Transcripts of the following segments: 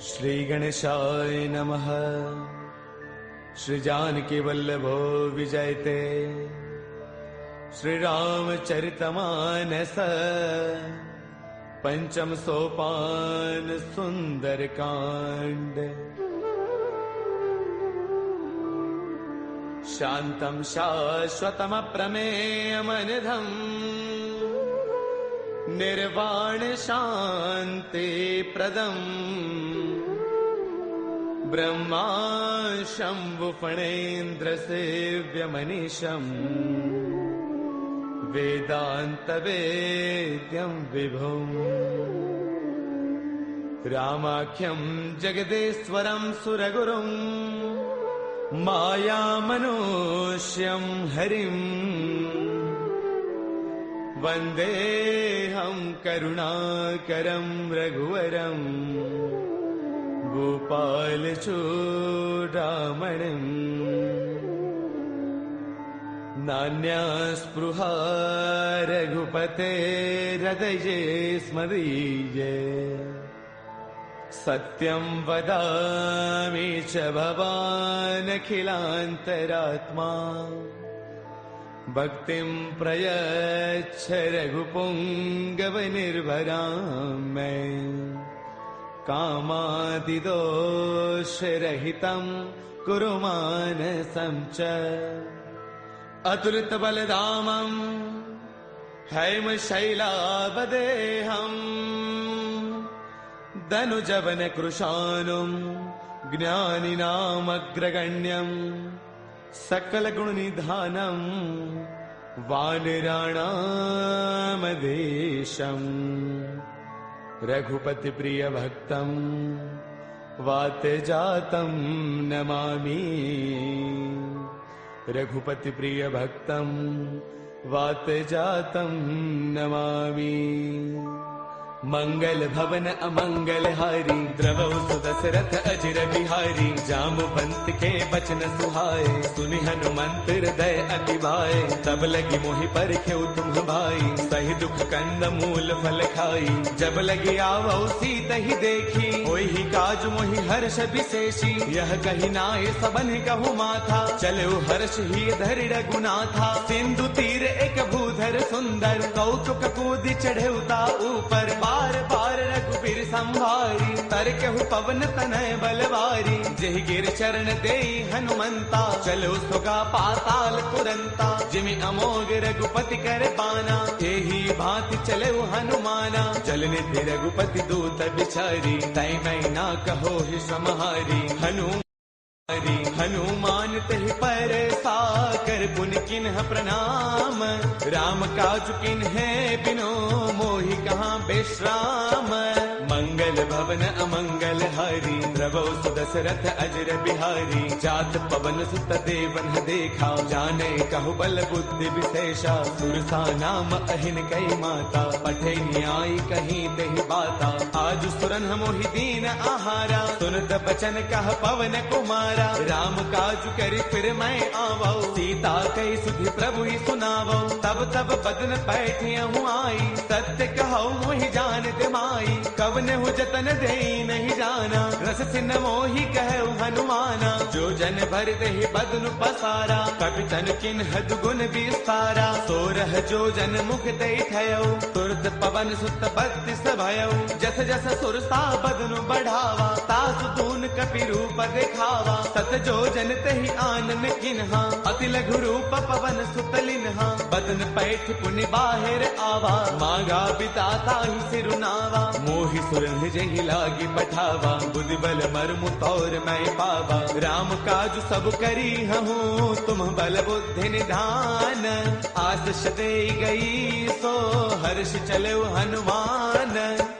श्री गणेशाय नमः। श्री जानकी वल्लभो विजयते। श्री रामचरितमानस पंचम सोपान सुंदर कांड। शांतं शाश्वतमप्रमेयमनिधम् निर्वाण शांति प्रदम् ब्रह्मा शंभु फणेन्द्र सेव्यमनीशम् वेदांत वेद्यं विभुम् रामाख्यं जगदेश्वरं सुरगुरुं मायामनुष्यं हरिम् वन्देऽहं करुणाकरं रघुवरं गोपालचूडामणिम्। नान्यास्पृहा रघुपतेर्हृदये स्मदीये। सत्यं वदामि च भवानखिलान्तरात्मा। भक्तिं प्रयच्छ रघुपुङ्गवनिर्भरां मे। कामादिदोषरहितं कुरु मानसं च। अतुलितबलधामं हैमशैलावदेहम् धनुजवनकृशानुं ज्ञानिनामग्रगण्यं सकलगुणनिधानं वानराणामधीशम्। रघुपतिप्रियभक्तं वातजातं नमामि। रघुपतिप्रियभक्तं वातजातं नमामि। मंगल भवन अमंगल हारी द्रवौ सुदशरथ अजिर बिहारी। जामवंत के बचन सुहाए सुनि हनुमंत हृदय अति भाए। तब लगी मोहि परखेउ तुम भाई सही दुख कंद मूल फल खाई। जब लगी आवौ सीतहि देखी होहि काज मोहि हर्ष विशेषी। यह कही नाय सबन कहु माथा चलो हर्ष ही धरि रघुनाथा। सिंधु तीर एक भूधर सुंदर कौतुक कूदि चढ़ेउता ऊपर। बार बार रघुबीर संभारी तरकहु पवन तनय बलवारी। जेहि गिर चरण देई हनुमंता चलो सुगा पाताल तुरंता। जिमि अमोघ रघुपति कर बाना एही भांति चले हनुमाना। जलनिधि रघुपति दूत बिचारी तै मैं ना कहो ही समहारी। हनुमान तहि पर साकर पुन किन्ह प्रणाम। राम काज किन्हे बिनो मोहि कहाँ बेश्राम। मंगल भवन अमंगल हारी द्रवौ सुदशरथ अजर बिहारी। जात पवन सुत देवन देखा जाने कहु बल बुद्धि विशेषा। सुरसा नाम अहिन कई माता पठे न्याय कहीं देहि बाता। आज सुरन मोहि दीन आहारा सुनत बचन कह पवन कुमारा। राम काज करि फिर मैं आवौ सीता कई सुधि प्रभु ही सुनावौ। तब तब बदन पैठियहु आई सत्य कहौ मोहि जानत माई। कवने हु जतन देई नहीं जाना रस सिन मोहि कहु हनुमाना। जो जन भर देहि बदन पसारा कपितन किन्ह दुगुन विस्तारा। सोरह जो जन मुख देई थयौ तुरत पवन सुत बत्तीस भयौ। जस जस सुरसा बदन बढ़ावा तासु तून कपि रूप दिखावा। सत जो जन तहि आनन किन्हा अति लघु रूप पवन सुत लिन्हा। बदन पैठ पुनि बाहिर आवा मागा बिताता ही सिरुनावा। मोहि सुरन जहि लागी पठावा बुद्धि बल मर्मु तौर मैं पावा। राम काज सब करी हूँ तुम बल बुद्धि निधान। आशीष दे गई सो हर्ष चलो हनुमान।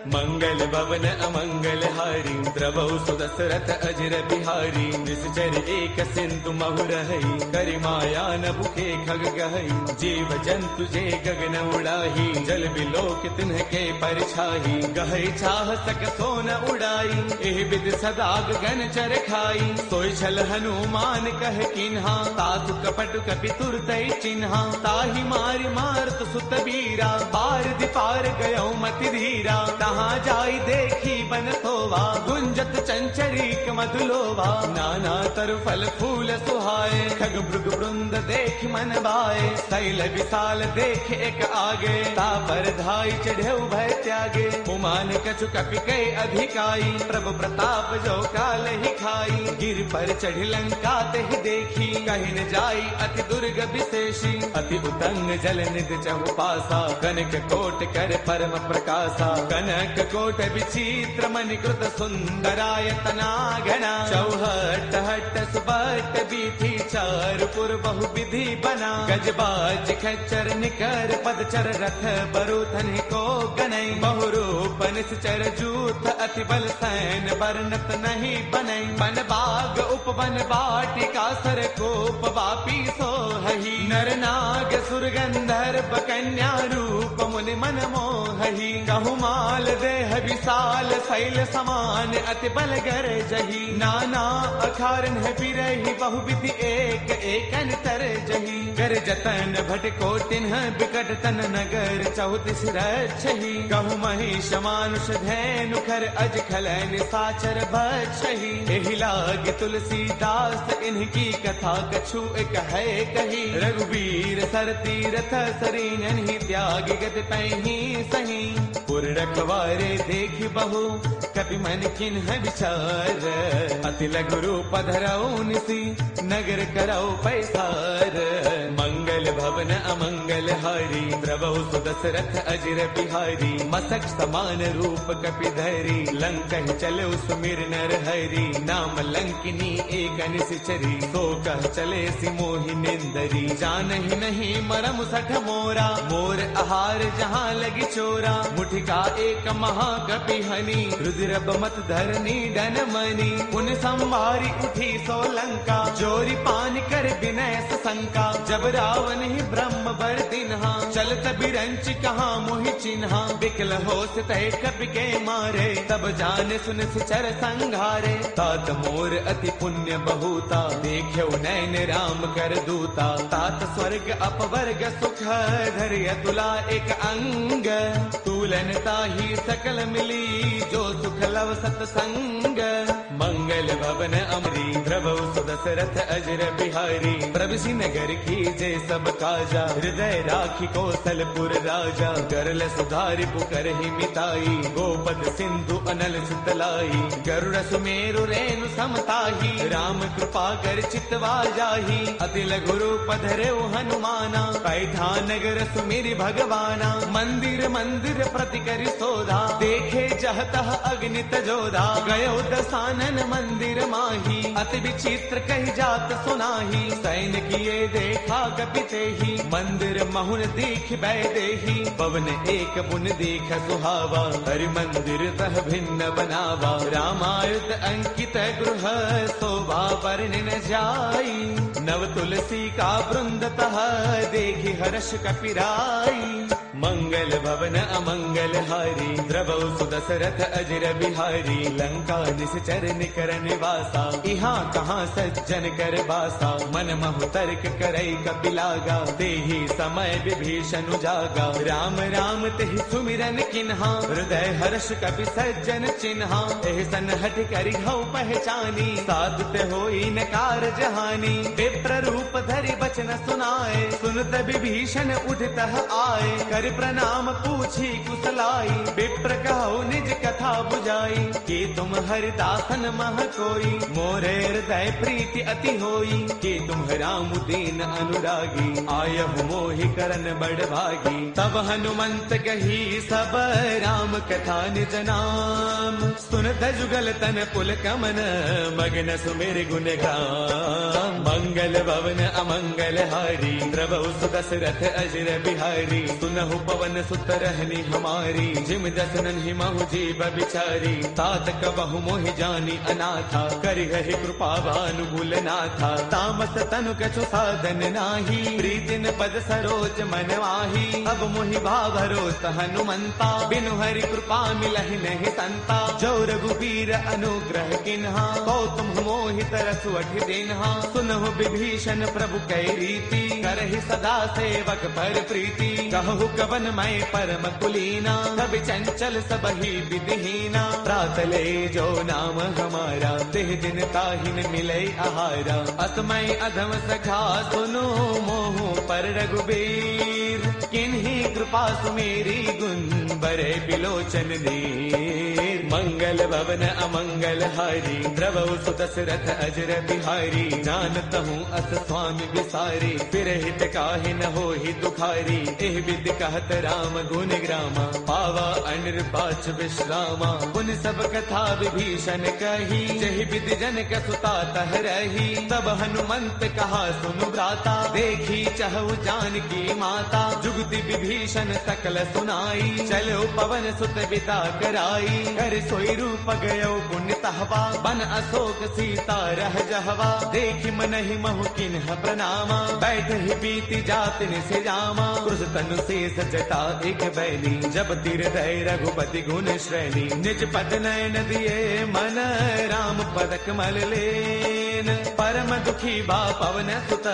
मंगल भवन अमंगल हारी द्रवौ सुदशरथ अजर बिहारी निश्चर एक सिंधु महु रही करि माया न भूखे खग गहई जीव जंतु जे गगन उड़ाही जल बिलोक तिन्ह के परछाही गहई चाह सक सोन उड़ाई एह विद सदा गगन चर खाई सोई छल हनुमान कह किन्हा तातु कपट कपि तुरतई चिन्हा ताहि मारि मारत सुत बीरा पार दिपार गयो मति धीरा तहाँ जाई देखी बन सोवा गुंजत चंचरीक मधुलोवा नाना तरु फल फूल सुहाए खग मृग वृंद देख मन भाए शैल विशाल देख एक आगे तापर धाई चढ़े भय त्यागे उमान कछु कपि कै अधिकाई प्रभु प्रताप जो काल ही खाई गिर पर चढ़ लंका ते देखी कहीं न जाई अति दुर्ग विशेषी अति उतंग जल निध चहु पासा कनक कोट कर परम प्रकाशा कनक कोट विचित्र मणिकृत सुंदरायतना घना चौहट हट सुबट बीथी चारुपुर बहु विधि बना गजबाज खच्चर निकर पदचर रथ बरुथन को गनई बहुरूप निश्चर जूथ अति बल सैन बरनत नहीं बनई बन बाग उपवन बाटिका सर कोप वापी सोहही नर नाग सुर गंधर्व कन्या रूप मुनि मन मोहही कहु माल देह विशाल शैल समान अति बल गर जही नाना अखारन है बिरही बहु विधि एक एकन तर जही कर जतन भटको तिन्ह बिकट तन नगर चौतीस रक्षही कहु महिष मानुष धैनु खर अज खलन साचर भक्षही एहि लाग तुलसीदास इनकी कथा कछु एक है कही रघुवीर सर तीरथ सरीन ही त्याग गत पैही सही पुर रखवारे देख बहु कपि मन किन्ह विचार अति लघु रूप धरऊ निसी नगर करऊ पैसार मंगल भवन अमंगल हारी द्रवहु सुदशरथ अजर बिहारी मसक समान रूप कपि धरी लंकन चले सुमिर नर हरि नाम लंकिनी एक निश्चरी सो कह चले सि मोहि निंदरी जानहि नहीं मरम सठ मोरा मोर आहार जहाँ लगी चोरा मुठिका एक महाकपि हनी रुद्र बमत धरनी डन मनी उन संवारी उठी सो लंका जोरी पान कर विनय शंका जब रावण ही ब्रह्म बर दिन्हा चलत बिरंच कहाँ मोहि चिन्हा बिकल हो तय कपि के मारे तब जान सुन सिचर संघारे तात मोर अति पुण्य बहुता देख्यो नैन राम कर दूता तात स्वर्ग अपवर्ग सुख धैर्य तुला एक अंग तूलन ताही सकल मिली जो सुख लव सतसंग मंगल भवन अमरी द्रवौ सुदशरथ अजर बिहारी प्रभुषि नगर की जय सब काजा हृदय राखी कौशलपुर राजा करल सुधारि पुकर ही मिताई गोपद सिंधु अनल सुतलाई गरुड़ सुमेरु रेणु समताही राम कृपा कर चितवा जाही अति लघु रूप धरेउ हनुमाना पैठा नगर सुमिरि भगवाना मंदिर मंदिर प्रति करि सोधा देखे जहतः अग्नित जोधा गयो दसानन मंदिर माही अति विचित्र कही जात सुनाही सैन किए देखा कपिते ही मंदिर महुन दीख बैदेही पवन एक पुन देख सुहावा हरि मंदिर तह भिन्न बनावा रामायुध अंकित गृह शोभा वर्णि न जाई नव तुलसी का वृंद तह देखी हर्ष कपिराई मंगल भवन अमंगल हारी द्रवौ सुदशरथ अजर बिहारी लंका निश्चर निकर निवासा यहाँ कहाँ सज्जन कर बासा मन महु तर्क करई कपिलागा तेहि समय विभीषण जागा राम राम तेहि सुमिरन किन्हा हृदय हर्ष कपि सज्जन चिन्हा एहि सन हठ करि हऊ पहचानी साधुत होई न कारज हानि विप्र रूप धरि बचन सुनाए सुनत विभीषण उठतः आए कर प्रणाम पूछी कुशलाई विप्र कहो निज कथा बुझाई कि तुम हरिदासन मह कोई मोरे हृदय प्रीति अति होई कि तुम राम दीन अनुरागी आयहु मोहि करन बड़ भागी तब हनुमंत कही सब राम कथा निज नाम सुनत जुगल तन पुल कमन मगन सुमिर गुण गाम मंगल भवन अमंगल हारी द्रवौ सुदशरथ अजर बिहारी सुनहु पवन सुत रहनी हमारी, जिम दसनन ही महु जीव बिचारी। तात कबहु मोहि जानी अनाथा, करि गहि कृपा भानुगुल नाथा। तामस तनु कछु साधन नाही, प्रीतिन पद सरोज मन वाही। अब मोहि भावरोत हनुमंता, बिनु हरि कृपा मिलहि नहीं संता। जो रघुबीर अनुग्रह किन्हा, कौतुम मोहि तरसु अठि दिन्हा। सुनहु विभीषण प्रभु कै रीति, करहि सदा सेवक पर प्रीति। कहु कवन मैं परम कुलीना, कवि चंचल सबहि विधिहीना। प्रातले जो नाम हमारा, तिह दिन ताहिन मिलै आहारा। असमय अधम सखा सुनो, मोहु पर रघुबीर। किन्ही कृपा सुमेरी, गुण बरे बिलोचन दीर। मंगल भवन अमंगल हारी, द्रवहु सुदशरथ अजर बिहारी। जानत हूँ अस स्वामी विसारी, फिर हित काहि न होहि दुखारी। एह विधि कहत राम गुण ग्रामा, पावा अनिर्बाच विश्रामा। पुन सब कथा विभीषण कही, जहि विधि जनक सुता तह रही। तब हनुमंत कहा सुनु भ्राता, देखी चहु जानकी माता। जुगति विभीषण सकल सुनाई, चलो पवन सुत बिता कराई। कर सोई रूप गयो पुण्य तहवा, बन अशोक सीता रह जहवा। देखि मनहि महु किन्ह प्रणामा, बैठ ही बीती जात निसे जामा। क्रुश तनु शेष जटा एक बैली, जब तिर दय रघुपति गुण श्रेणी। निज पद नयन दिए मन, राम पद कमल लेन। परम दुखी बा पवन सुत,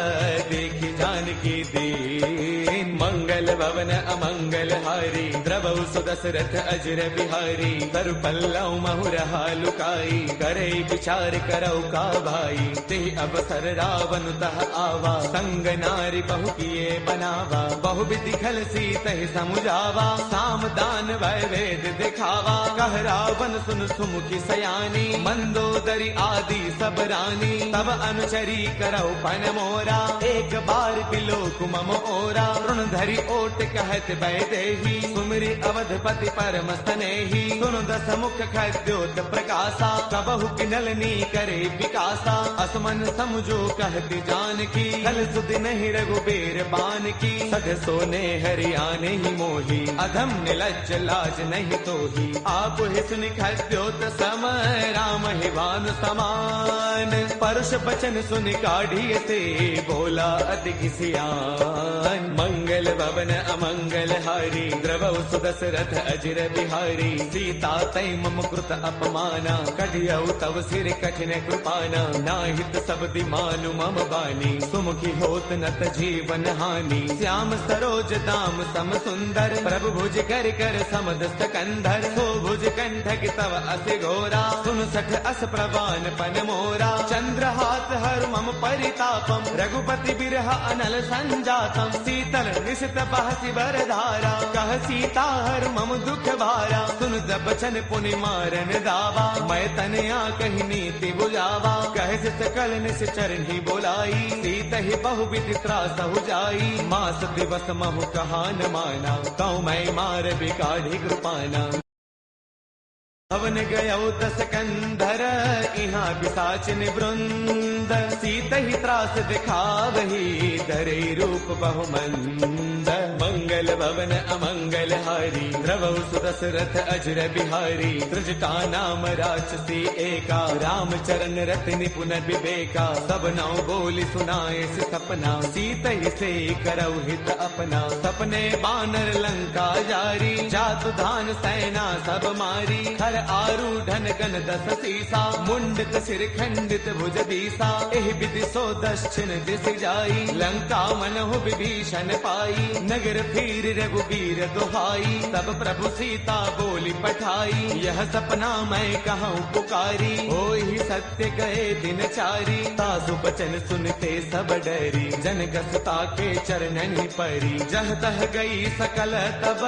देखि जानकी दीन। मंगल भवन अमंगल हारी, द्रवहु सुदशरथ अजर बिहारी। तरु पल्लव महु रहा लुकाई, करे विचार करौ का भाई। ते अवसर रावण तह आवा, संग नारी बहु किए बनावा। बहु विधि खल सीतहि समुझावा, साम दान वै वेद दिखावा। कह रावण सुन सुमुखी सयानी, मंदोदरी आदि सब रानी। तब अनुचरी करौ पन मोरा, एक बार बिलोक मम ओरा। तृण धरि ओट कहत वैदेही, सुमिरि अवधपति परम स्नेही। सुनु दस मुख खद्योत प्रकाशा, कबहु किनलनी करे विकासा। असमन समझो कहती जानकी, कल सुधि नहीं रघुबीर बान की। सध सोने हरियाणे ही मोही, अधम निलज्ज लाज नहीं तोही। आप ही सुनि खद्योत सम, राम ही भानु समान। परुष बचन सुनि काढ़ी से, बोला अति सियान। मंगल भवन अमंगल हारी, द्रवहु सुदशरथ अजर बिहारी। सीता तै मम कृत अपमाना, कढ़ियौ तव सिर कठिन कृपाना। नाहित सब दिमानु मम बानी, सुमुखी होत नत जीवन हानि। श्याम सरोज दाम सम सुंदर, प्रभु भुज कर कर समद सकंधर। सो भुज कंठक तव अस घोरा, सुन सठ अस प्रवान पन मोरा। चंद्रहास हर मम परितापम, रघुपति बिरह अनल संजातम। शीतल निशित बहसि बर धारा, कह सीता हर मम दुख भारा। सुन बचन पुनि मारन दावा, मैं तनया कही नीति बुझावा। कह सकल निस चरणी बोलाई, सीत ही बहु विधि त्रासहु जाई। मास दिवस महु कहा न माना, कौ मैं मार बिकाढ़ी कृपाना। भवन गयो दस कंधर, इहाँ पिशाचिन वृंद। सीत ही त्रास दिखावही, धरे रूप बहुमंद। मंगल भवन अमंगल हारी, द्रवहु सुदशरथ अजर बिहारी। त्रिजटा नाम राक्षसी एका, राम चरण रति निपुण विवेका। सब नाउ बोली सुनाए सपना, सीत ही से करौ हित अपना। सपने बानर लंका जारी, जातु धान सेना सब मारी। हर आरूढ़न गण दस सीसा, मुंडक सिर खंडित भुज दीसा। एह विधि सो दक्षिण दिस जाई, लंका मनहु विभीषण पाई। नगर फिर रघुबीर दुहाई, तब प्रभु सीता बोली पठाई। यह सपना मैं कहूँ पुकारी, होई सत्य गए दिन चारी। तासु बचन सुनते सब डरी, जनक सुता के चरणन ही परी। जह तह गई सकल तब,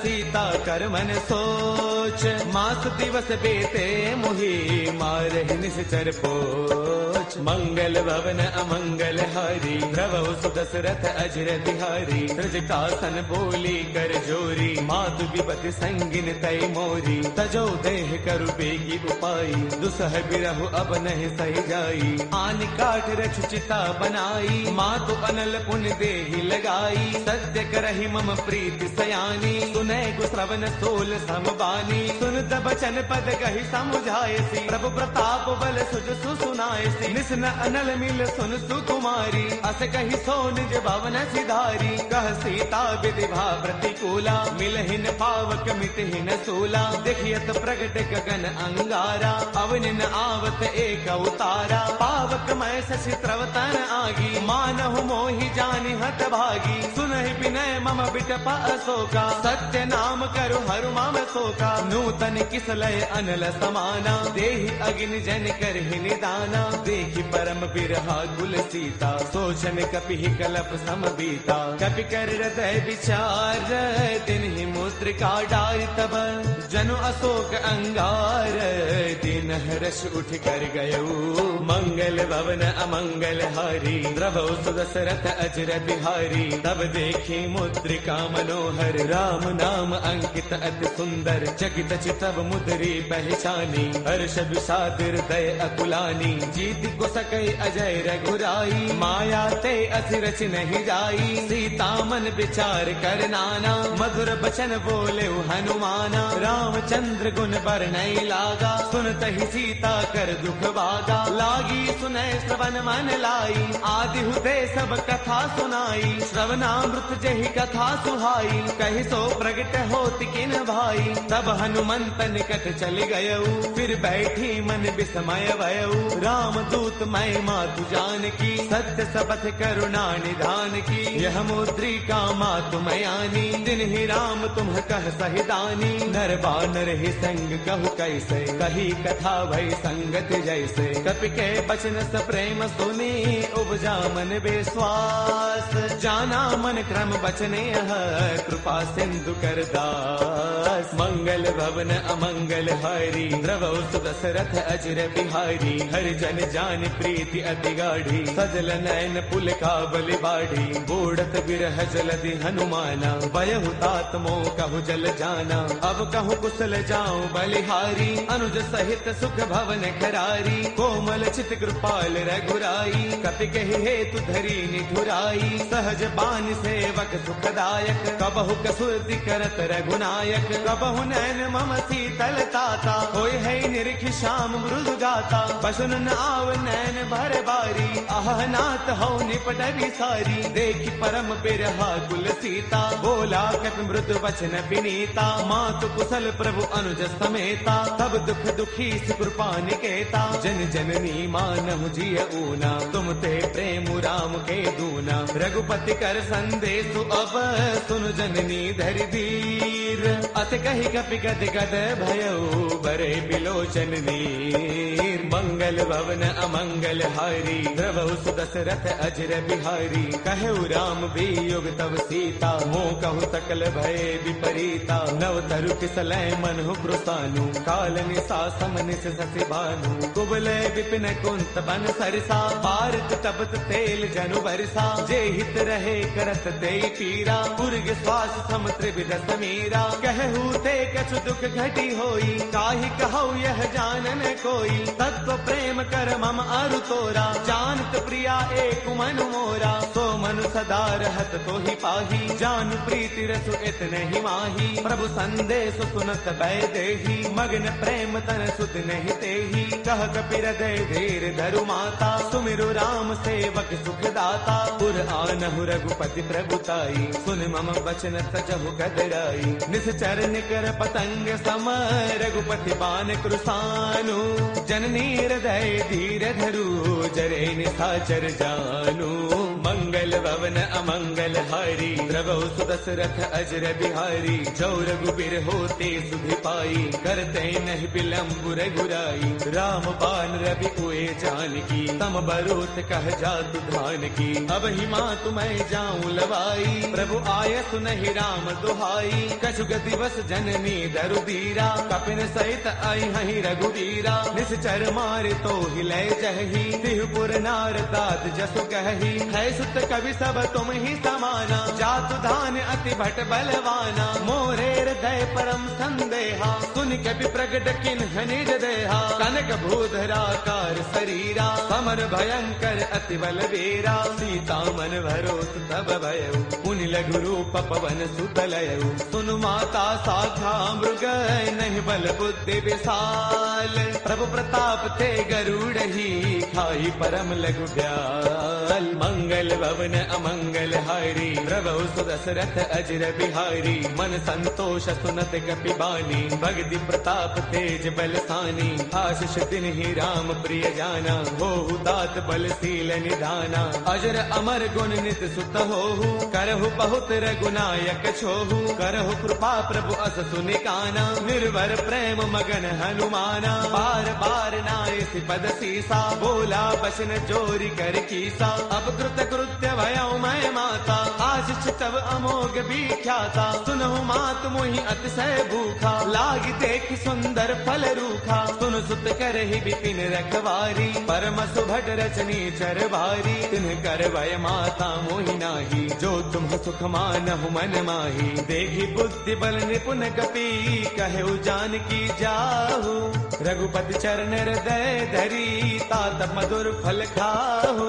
सीता कर मन सोच। मास दिवस दिवस बेते मोहि मारहि निश्चर पोच। मंगल भवन अमंगल हारी द्रवहु सुदशरथ अजर बिहारी। त्रिजटासन बोली कर जोरी मातु विपति संगिन तय मोरी। तजो देह करु बेगी उपाई दुसह बिरहु अब नहीं सही जाई। आन काठ रच चिता बनाई मातु अनल पुण्य देहि लगाई। सत्य करहि मम प्रीति सयानी सुनै गुश्रवण सोल समबानी। सुनत बचन पद कहि समुझायसी प्रभु प्रताप बल सुज सुनायसी। निस्न अनल मिल सुन सुकुमारी अस कहि सो निज भवन सिधारी। कह सीता विधि भा प्रतिकूला मिलहिन पावक मिटहिन सूला। देखियत प्रगट गगन अंगारा अवनिन आवत एक अवतारा। पावक मैं शशि त्रवतन आगी मानहु मोहि जानि हत भागी। सुनहि विनय मम बिटप अशोका सत्य नाम करु हरु मम शोका। नूतन किसलय अनल समाना देहि अग्नि जन करहि निदाना। देखि परम बिरहा कुल सीता सोचन कपि कलप समबीता। कपि कर हृदय विचार तिन्हि मुद्रिका डारि तब। जनु अशोक अंगार दिन हर्ष उठ कर गयऊ। मंगल भवन अमंगल हारी द्रवहु सुदशरथ अजर बिहारी। तब देखी मुद्रिका मनोहर राम नाम अंकित अति सुंदर। चकित चितव मुद्री पहचानी हर्ष विषाद हृदय अकुलानी। जीत को सकई अजय रघुराई माया ते अति रच नहीं जाई। सीता मन विचार कर नाना मधुर बचन बोले हनुमाना। रामचंद्र गुण बरनई लागा सुनत ही सीता कर दुख भागा। लागी सुनय श्रवण मन लाई आदि हुते सब कथा सुनाई। श्रवणामृत जहि कथा सुहाई कहि सो प्रगट होत किन भाई। तब हनुमंत निकट चल गयऊ फिर बैठी मन विस्मय भयऊ। राम दूत मैं मातु जान की सत्य शपथ करुणा निधान की। यह मुद्रिका मातु मयानी दिन ही राम तुम कह सहिदानी। नर बानर ही संग कहु कैसे कही कथा भई संगत जैसे। कपि के बचन स प्रेम सुनी उपजा मन विश्वास। जाना मन क्रम बचने कृपा सिंधु कर दास। मंगल भवन अमंगल हारी द्रवहु सुदशरथ अजर बिहारी। हरि जन जान प्रीति अति गाढ़ी सजल नयन पुल का बलि बाढ़ी। बूढ़त बिरह जलधि हनुमाना बयहु तात मोह कहु जल जाना। अब कहु कुशल जाऊं बलिहारी अनुज सहित सुख भवन खरारी। कोमल चित कृपाल रघुराई कपि कहि हेतु धरी निठुराई। सहज बान सेवक सुखदायक कबहु कसुरति करत रघुनायक। कबहु नैन मम शीतल ताता होय है निरखि श्याम मृदु गाता। पशुन आव नैन भर बारी आह नाथ हौ निपट सारी। देखि परम बिरहा कुल सीता बोला कपि मृदु वचन विनीता। मातु कुशल प्रभु अनुज समेता तब दुख दुखी कृपा निकेता। जन जननी मानहु जिय ऊना तुम ते प्रेम राम के दूना। रघुपति कर संदेश अब सुन जननी धरि धीर। अत कहि कपि गद गद भयऊ बरे बिलोचन नीर। मंगल भवन अमंगल हारी द्रवहु सुदशरथ अजर बिहारी। कहु राम वियोग तब सीता मोह कहु सकल भय विपरीता। नव तरु किसलय मनहु कृतानु काल निशा समनिस शशि भानु। कुबलय विपिन कुंत बन सरसा भारत तपत तेल जनु बरसा। जे हित रहे करत ते पीरा उर्ग श्वास सम त्रिविध समीरा। कहु ते कछु दुख घटी होई काहि कहु यह जानन कोई। तत्व प्रेम कर मम अरु तोरा जानत प्रिया एक मनु मोरा। सो मनु सदा रहत तो ही पाही जानु प्रीति रसु इतने ही माही। प्रभु संदेश सुनत भय देही मग्न प्रेम तन सुध नहीं तेही। कह कपि हृदय धीर धरु माता सुमिरु राम सेवक सुख दाता। पुर आनहु रघुपति प्रभुताई सुन मम वचन तजहु कदराई। निश्चर निकर पतंग सम रघुपति बान कृसानु। जननी हृदय धीर धरु जरे निशाचर जानु। मंगल भवन अमंगल हारी, द्रवौ सुदशरथ अजर बिहारी। जो रघुबीर होते सुधि पाई, करते नहीं विलंब रघुराई। राम बाण रवि उए जानकी, तम बरोत कह जातु धान की। अब ही मातु मैं जाऊं लवाई, प्रभु आय सुनहि राम दुहाई। कछु गति बस जननी दरु दीरा, कपिन सहित आई हहि रघुवीरा। निश्चर मारे तो हिले जही, तिहुपुर नार दात जसु कही। है सुत कवि सब तुम ही समाना, जातु धान अति भट बलवाना। मोरे हृदय परम संदेहा, सुन कपि प्रगट किन्ह निज देहा। कनक भूधराकार शरीरा, समर भयंकर अति बलवीरा। सीता मन भरोस तब भयउ, पुनि लघु रूप पवन सुत लयउ। सुनु माता शाखा मृग, नहीं बल बुद्धि विशाल। प्रभु प्रताप ते गरुड़ही, खाई परम लघु ब्याल। मंगल भवन अमंगल हारी, प्रभु सुदशरथ अजर बिहारी। मन संतोष सुनत कपि बानी, भगति प्रताप तेज बलसानी। आशीष तिन्हि राम प्रिय जाना, होहु दात बलशील निधाना। अजर अमर गुण नित सुत होहु, करहु बहुत रघुनायक छोहु। करहु कृपा प्रभु अस सुनिकाना, निर्भर प्रेम मगन हनुमाना। बार बार नाय पद सीसा, बोला बसन जोरी कर कीसा। अब कृत कृत्य भयउ मैं माता, आशीष तब अमोघ विख्याता। सुनहु मात मोहि अतिशय भूखा, लागी देख सुंदर फल रूखा। सुन सुत करहि विपिन रखवारी, परम सुभट रचनी चर भारी। तिन्ह कर भय माता मोहि नाही, जो तुम सुख मानहु मन माही। देखी बुद्धि बल निपुण कपि, कहु जानकी जाहु। रघुपति चरण हृदय धरी, तात मधुर फल खाहु।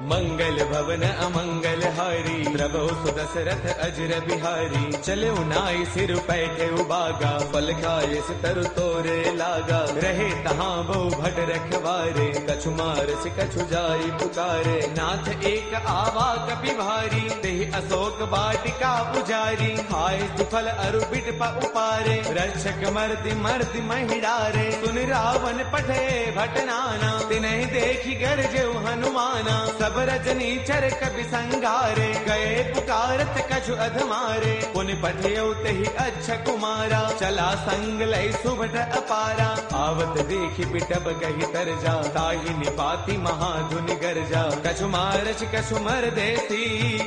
मंगल भवन अमंगल हारी, द्रवौ सुदशरथ अजर बिहारी। चले नाई सिर पैठे उबागा, फल खाए तरु तोरे लागा। रहे तहाँ बहु भट रखवारे, कछु मारस कछु जाई पुकारे। नाथ एक आवा कपि भारी, तेहि अशोक वाटिका पुजारी। खाए सुफल अरु बिट उपारे, रक्षक मर्दि मर्दि महिडारे। सुन रावण पठे भट नाना, तिन्हि देखी गरजेउ हनुमाना। सब रजनी चर कपि संगारे, गए पुकारत कछु अधमारे। पुनि पठेउ तेहि अच्छा कुमारा, चला संग लय सुभट अपारा। आवत देखि बिटप कहि तरजा, ताहि निपाति महाधुनि गरजा। कछु मारच कछु मर देसी,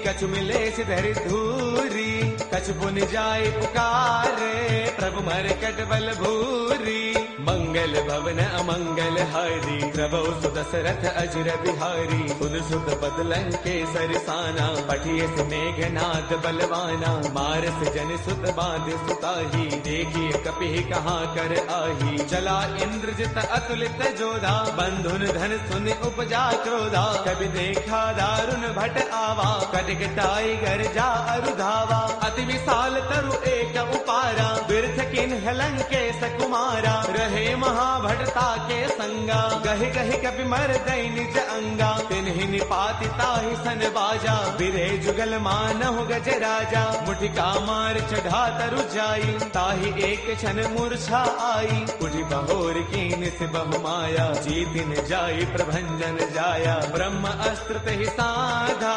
कछु मिलेस धरि धूरी। कछु पुनि जाय पुकारे, प्रभु मरकट बल भूरी। मंगल भवन अमंगल हारी, द्रवौ सुदशरथ अजर बिहारी। सुन सुत पद लंकेसर साना, पठिए से मेघनाद बलवाना। मारस जन सुत बांध सुताही, देखिए कपि कहाँ कर आही। चला इंद्रजित अतुलित जोधा, बंधुन धन सुन उपजा क्रोधा। कभी देखा दारुण भट आवा, कटकटाई गरजा अरुधावा। अति विशाल तरु एक उपारा, बिरथ किन्ह लंकेश कुमारा। रहे महाभटता के संगा, गहि गहि कपि मर दई निज अंगा। तिन्हि निपाति ताहि सन बाजा, बिरे जुगल मानहु गज राजा। मुठिका मार चढ़ा तरु जाई, ताहि एक क्षण मूर्छा आई। उठि बहोर कीन से बहु माया, जीतिन जाई प्रभंजन जाया। ब्रह्म अस्त्र तेहि साधा,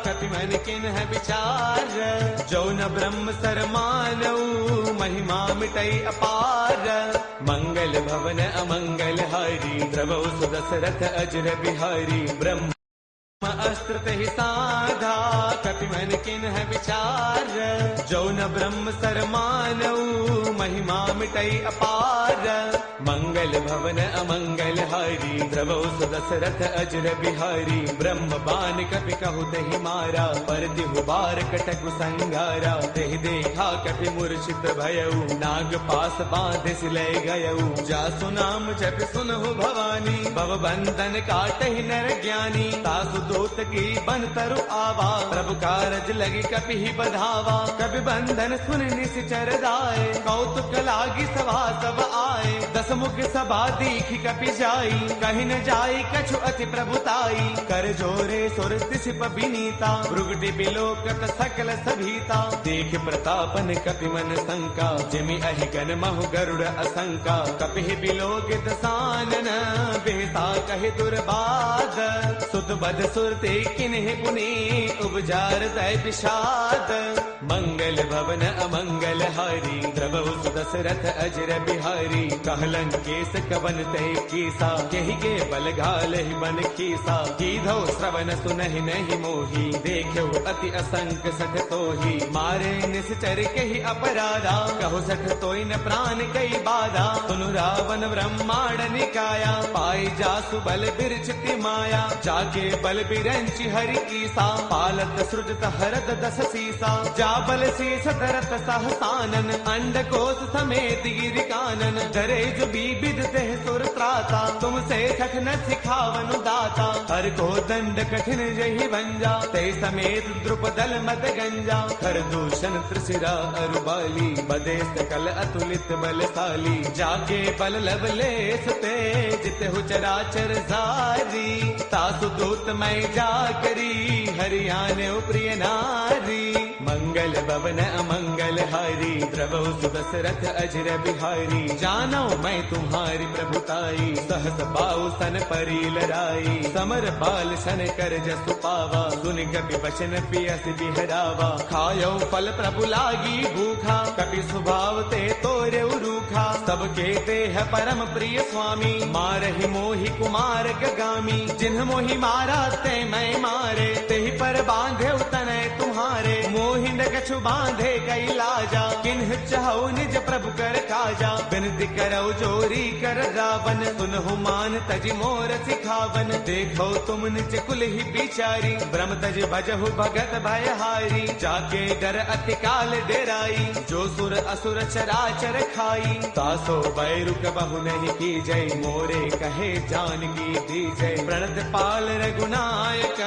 कपि मन किन्ह विचार। जो न ब्रह्म सर मानऊ, महिमा मिटई अपार। मंगल भवन अमंगल हारी, द्रवौ सुदशरथ अजर बिहारी। ब्रह्म अस्त्र तेहि साधा, कपि मन किन्ह विचार। जो न ब्रह्म सर मानऊ, महिमा मिटई अपार। मंगल भवन अमंगल हारी, द्रवौ सुदशरथ अजर बिहारी। ब्रह्म बान कपि कहु तेहि मारा, पर तिहु बार कटकु संगारा। तेहि देखा कपि मूर्छित भयउ, नाग पास बांधे सिलय गयउ। जासु नाम जपि सुनहु भवानी, भव बंधन काटहि नर ज्ञानी। तासु दूत की बन तरु आवा, प्रभु कारज लगी कपि ही बधावा। कपि बंधन सुन निश्चर दाए, कौतुक लागी सभा सब आए। दस मुख सभा दीखी कपि जाई, कहीं न जाई कछु अति प्रभुताई। कर जोरे सुर तिसिप बिनीता, भृगुटि बिलोकत सकल सभीता। देख प्रतापन कपि मन शंका, जिमि अहि गन महु गरुड़ असंका। कपि बिलोकित सानन, बिह सा कहे दुर्बाद, सुत बद सुरते किन्हे पुनि उपजार तय विषाद। मंगल भवन अमंगल हारी, द्रवहु सुदशरथ अजर बिहारी। कहलन केस कवन तय कीसा, केहि के बल घाल ही बन कीसा। कीधौ श्रवण सुनहि नहीं मोही, देखो अति असंक सठ तोही। मारे निश्चर केहि अपराधा, कहो सठ तोय न प्राण कई बाधा। सुनु रावण ब्रह्मांड निकाया, पाई जासु बल बिरचिति माया। जाके बल बिरंचि हरि कीसा, पालत सृजत हरत दस सीसा। जा बल शीस धरत सहसानन, अंड कोश समेत गिर कानन। डरे जो विविध देह सुर त्राता, तुमसे सठ न सिखावनु दाता। हर को दंड कठिन जहि भंजा, ते समेत द्रुपदल मद गंजा। खर दूषण त्रिशिरा अरुबाली, बदे सकल अतुलित बलशाली। जाके बल लवलेश ते, जित हु चराचर सारी। तासु दूत मैं जा करी, हरियाणे प्रिय नारी। मंगल भवन अमंगल हारी, द्रवहु सुदशरथ अजर बिहारी। जानो मैं तुम्हारी प्रभुताई, सहस पाऊ सन परी लड़ाई। समर बाल सन कर जसु पावा, सुन कपि वचन पियस बिहरावा। खायो फल प्रभु लागी भूखा, कपि स्वभाव ते तोरे रूखा। सबके देह परम प्रिय स्वामी, मारहि मोहि कुमार गगामी। जिन्ह मोहि मारा ते मैं मारे, तेहि पर बांधे तनय तुम्हारे। मोहि न कछु बांधे कई लाजा, किन्ह चाहु निज प्रभु कर काजा। बिनती करौ जोरी कर रावण, सुनहु मान तज मोर सिखावन। देखो तुम निज कुल ही बिचारी, ब्रह्म तज भजहु भगत भयहारी। जाके डर अति काल डेराई, जो सुर असुर चराचर खाई। तासो बैरु कबहु नहीं की जय, मोरे कहे जानकी दी जय। प्रणत पाल रघुनायक,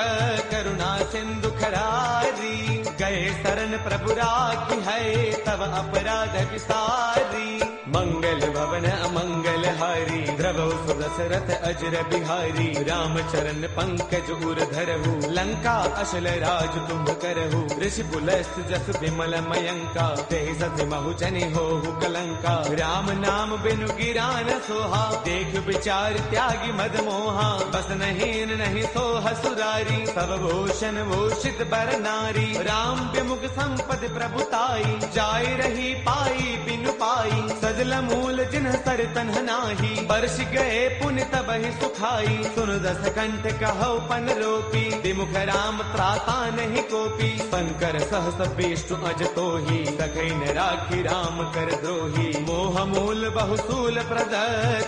करुणा सिंधु खरारी। गए शरण प्रभु राखी है, तब अपराध विसारी। मंगल भवन अमंगल हारी, द्रवहु सुदशरथ अजर बिहारी। राम चरण पंकज उर धरहु, लंका अशल राज तुम करहु। ऋषि पुलस्त जस विमल मयंका, तेहि सति महु जनि होहु कलंका। राम नाम बिनु गिरा न सोहा, देख विचार त्यागी मद मोहा। बस नहीं नहीं सोह सुरारी, सब भूषण भूषित बर नारी। राम विमुख संपद प्रभुताई, जाय रही पाई बिनु पाई। सजल मूल जिन्ह सर तन्ह नाही, बरस गए पुण्य तबहि सुखाई। सुन दस कंठ कहौ पन रोपी, विमुख राम त्राता नहीं कोपी। शंकर सहस विष्णु अज तोही, सखै न राखी राम कर द्रोही। मोह मूल बहुसूल प्रद,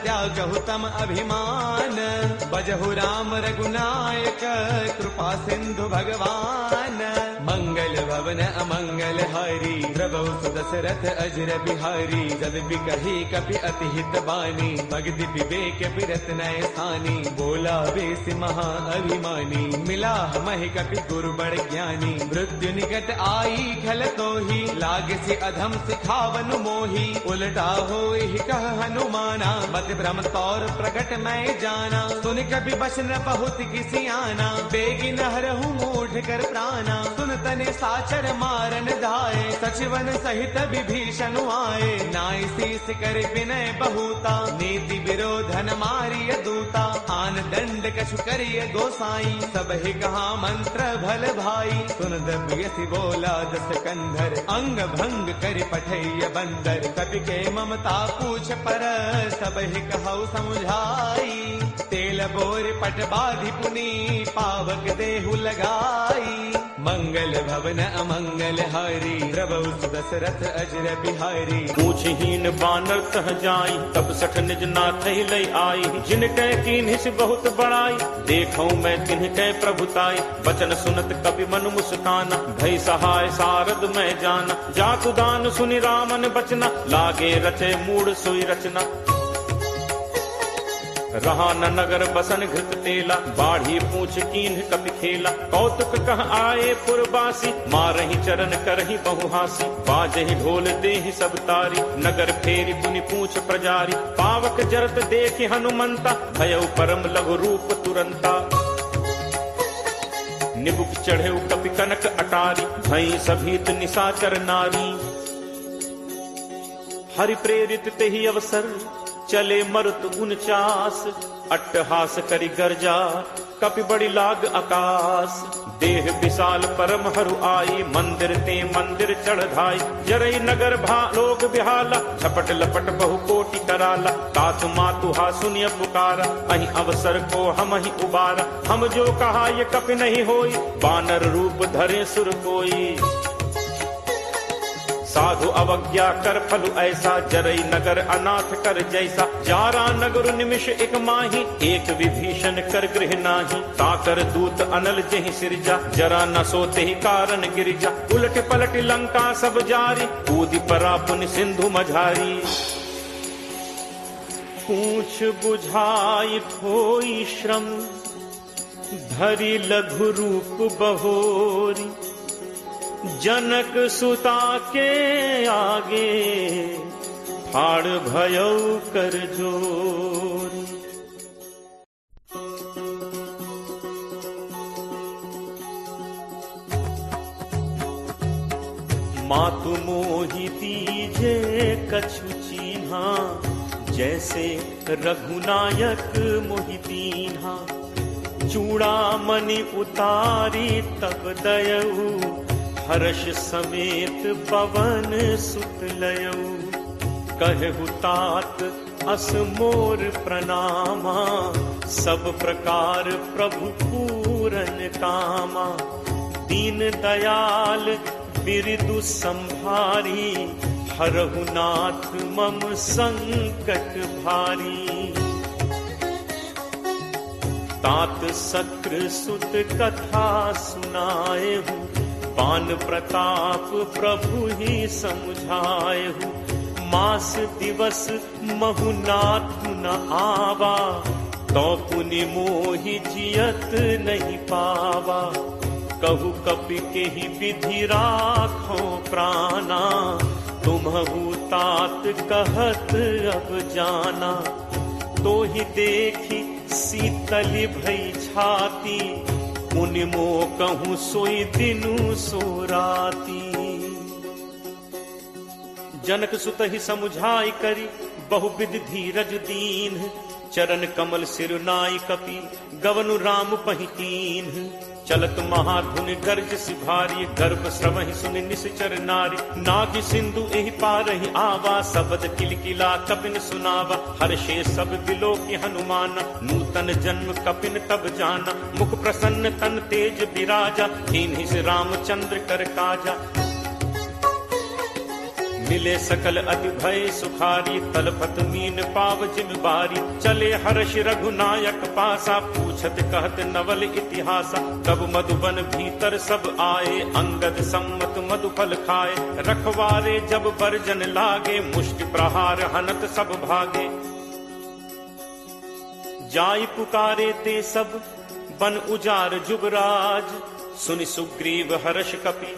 त्यागहु तम अभिमान। बजहु राम रघुनायक, कृपा सिंधु भगवान। मंगल भवन अमंगल हारी, द्रवहु सुदशरथ अजर बिहारी। जद बिकहि कपि अति हित बानी, भगति विवेक बिरत नय सानी। बोला बेस महा अभिमानी, मिला महि कपि गुरु बड़ ज्ञानी। मृत्यु निकट आई खल तोही, लागे से अधम सिखावनु मोही। उलटा होई कह हनुमाना, मत भ्रम तौर प्रगट मैं जाना। सुन कपि बचन बहुत किसी आना, बेगी नहरहु मूढ़ कर प्राणा। सुन तने साचर मारन धाये, सचिवन सहित विभीषण आए। नाई शीस कर विनय बहुता, नीति विरोधन मारिय दूता। आन दंड कछु करिय गोसाई, सब ही कहा मंत्र भल भाई। सुन दबियसि बोला दस कंधर, अंग भंग कर पठैय बंदर। कपि के ममता पूछ पर, सब ही कहु समुझाई। तेल बोर पट बाधि पुनी, पावक देहु लगाई। मंगल भवन अमंगल हारी, द्रवहु सुदशरथ अजर बिहारी। पूछहीन बानर तह जाई, तब सठ निज नाथ लय आई। जिन कै कीन्हिस बहुत बड़ाई, देखौ मैं तिन्ह कै प्रभुताई। बचन सुनत कपि मनु मुस्काना, भय सहाय सारद मैं जाना। जातु दान सुनि रामन बचना, लागे रचे मूढ़ सोई रचना। रहा न नगर बसन घृत तेला, बाढ़ी पूछ कीन्ह कपि खेला। कौतुक कह आए पुरबासी, मारहि चरण करहि बहुहासी। बाजहि ढोल देहि सब तारी, नगर फेरी पुनि पूछ प्रजारी। पावक जरत देखि हनुमंता, भयउ परम लघु रूप तुरंता। निबुक चढ़े कपि कनक अटारी, भई सभीत निशाचर नारी। हरि प्रेरित तेहि अवसर, चले मरुत 49 अट्टहास करी गर्जा कपि बड़ी लाग आकाश। देह विशाल परम हरु आई, मंदिर ते मंदिर चढ़ाई। जरई नगर लोग बिहाला, झपट लपट बहु कोटि कराला। तात मातु हा सुनिय पुकारा, अहि अवसर को हम ही उबारा। हम जो कहा ये कपि नहीं होई, बानर रूप धरे सुर कोई। साधु अवज्ञा कर फलु ऐसा, जरई नगर अनाथ कर जैसा। जारा नगर निमिष एक माही, एक विभीषण कर गृह नाही। ताकर दूत अनल जहि सिरजा, जरा न सोते ही कारण गिरिजा। उलट पलट लंका सब जारी, कूदि परा पुन सिंधु मझारी। पूछ बुझाई होई श्रम, धरि लघु रूप बहोरी। जनक सुता के आगे, फाड़ भयौ कर जोरी। मातु मोहि दीजे कछु चीन्हा, जैसे रघुनायक मोहि दीन्हा। चूड़ामणि उतारी तब दयऊ, हर्ष समेत पवन सुत लयऊ। कहु तात अस मोर प्रणामा, सब प्रकार प्रभु पूरन कामा। दीन दयाल बिरदु संभारी, हरहु नाथ मम संकट भारी। तात सक्र सुत कथा सुनाएहु, पान प्रताप प्रभु ही समझाएहु। मास दिवस महु नाथु न आवा, तो पुनि मोहि जियत नहीं पावा। कहु कपि के ही विधि राखो प्राणा, तुम्हु तात कहत अब जाना। तो ही देखी शीतल भई छाती, मुनि मो कहूँ सोई दिनु सो राती। जनक सुत ही समुझाई करी, बहुविध धीरज दीन। चरण कमल सिरुनाई कपि, गवनु राम पहितीन। चलत महाधुनि गर्ज सिभारी, गर्भ श्रवहि सुनि निश्चर नारी। नाग सिंधु एहि पारहि आवा, सबद किलकिला कपिन सुनावा। हर्षे सब दिलो की हनुमाना, नूतन जन्म कपिन तब जाना। मुख प्रसन्न तन तेज विराजा, दीन्हि से रामचंद्र कर काजा। मिले सकल अति भय सुखारी, तलपत मीन पाव जिम बारी। चले हर्ष रघुनायक पासा, पूछत कहत नवल इतिहासा। तब मधुबन भीतर सब आए, अंगद सम्मत मधुफल खाए। रखवारे जब बरजन लागे, मुष्टि प्रहार हनत सब भागे। जाई पुकारे ते सब, बन उजार जुबराज। सुनि सुग्रीव हर्ष कपि,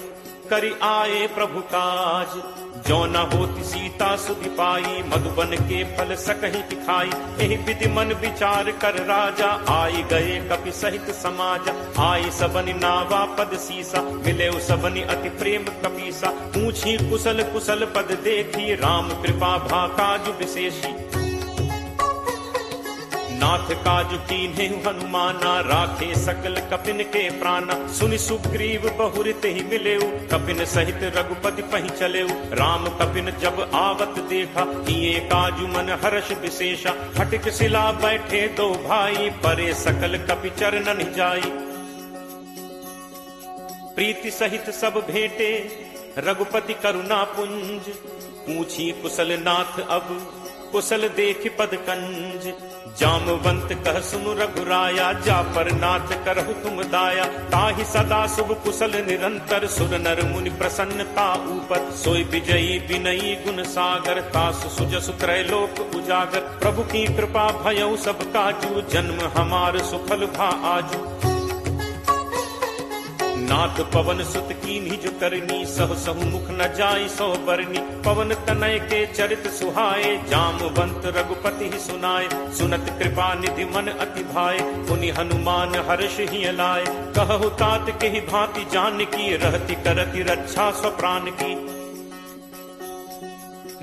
करि आए प्रभु काज। जो न होती सीता सुधि पाई, मधुबन के फल सकहि खाई। एहि विधि मन विचार कर राजा, आई गए कपि सहित समाजा। आई सबनि नावा पद सीसा, मिले सबनि अति प्रेम कपीसा। पूछी कुशल कुशल पद देखी, राम कृपा भा काज विशेषी। नाथ काज कीन्हे हनुमाना, राखे सकल कपिन के प्राणा। सुनि सुग्रीव बहुरित ही मिलेऊ, कपिन सहित रघुपति पहि चलेऊ। राम कपिन जब आवत देखा, किए काजु मन हर्ष विशेषा। हटिक शिला बैठे दो भाई, परे सकल कपि चरणन जाई। प्रीति सहित सब भेंटे, रघुपति करुणा पुंज। पूछी कुशल नाथ अब, कुशल देख पद कंज। जामवंत कह सुनु रघुराया, जा पर नाथ करहु तुम दाया। ताहि सदा शुभ कुशल निरंतर, सुर नर मुनि प्रसन्नता ऊपर। सोई विजयी विनयी गुण सागर, तासु सुजसु त्रैलोक उजागर। प्रभु की कृपा भयउ सब काजू, जन्म हमार सुफल भा आजू। नाथ पवन सुत कीन्ही जो करनी, सहु सहु मुख न जाई सो बरनी। पवन तनय के चरित सुहाए, जामवंत रघुपति ही सुनाए। सुनत कृपा निधि मन अति भाए, पुनि हनुमान हर्ष ही लाए। कहु तात के ही भांति जान की, रहती करती रक्षा स्वप्राण की।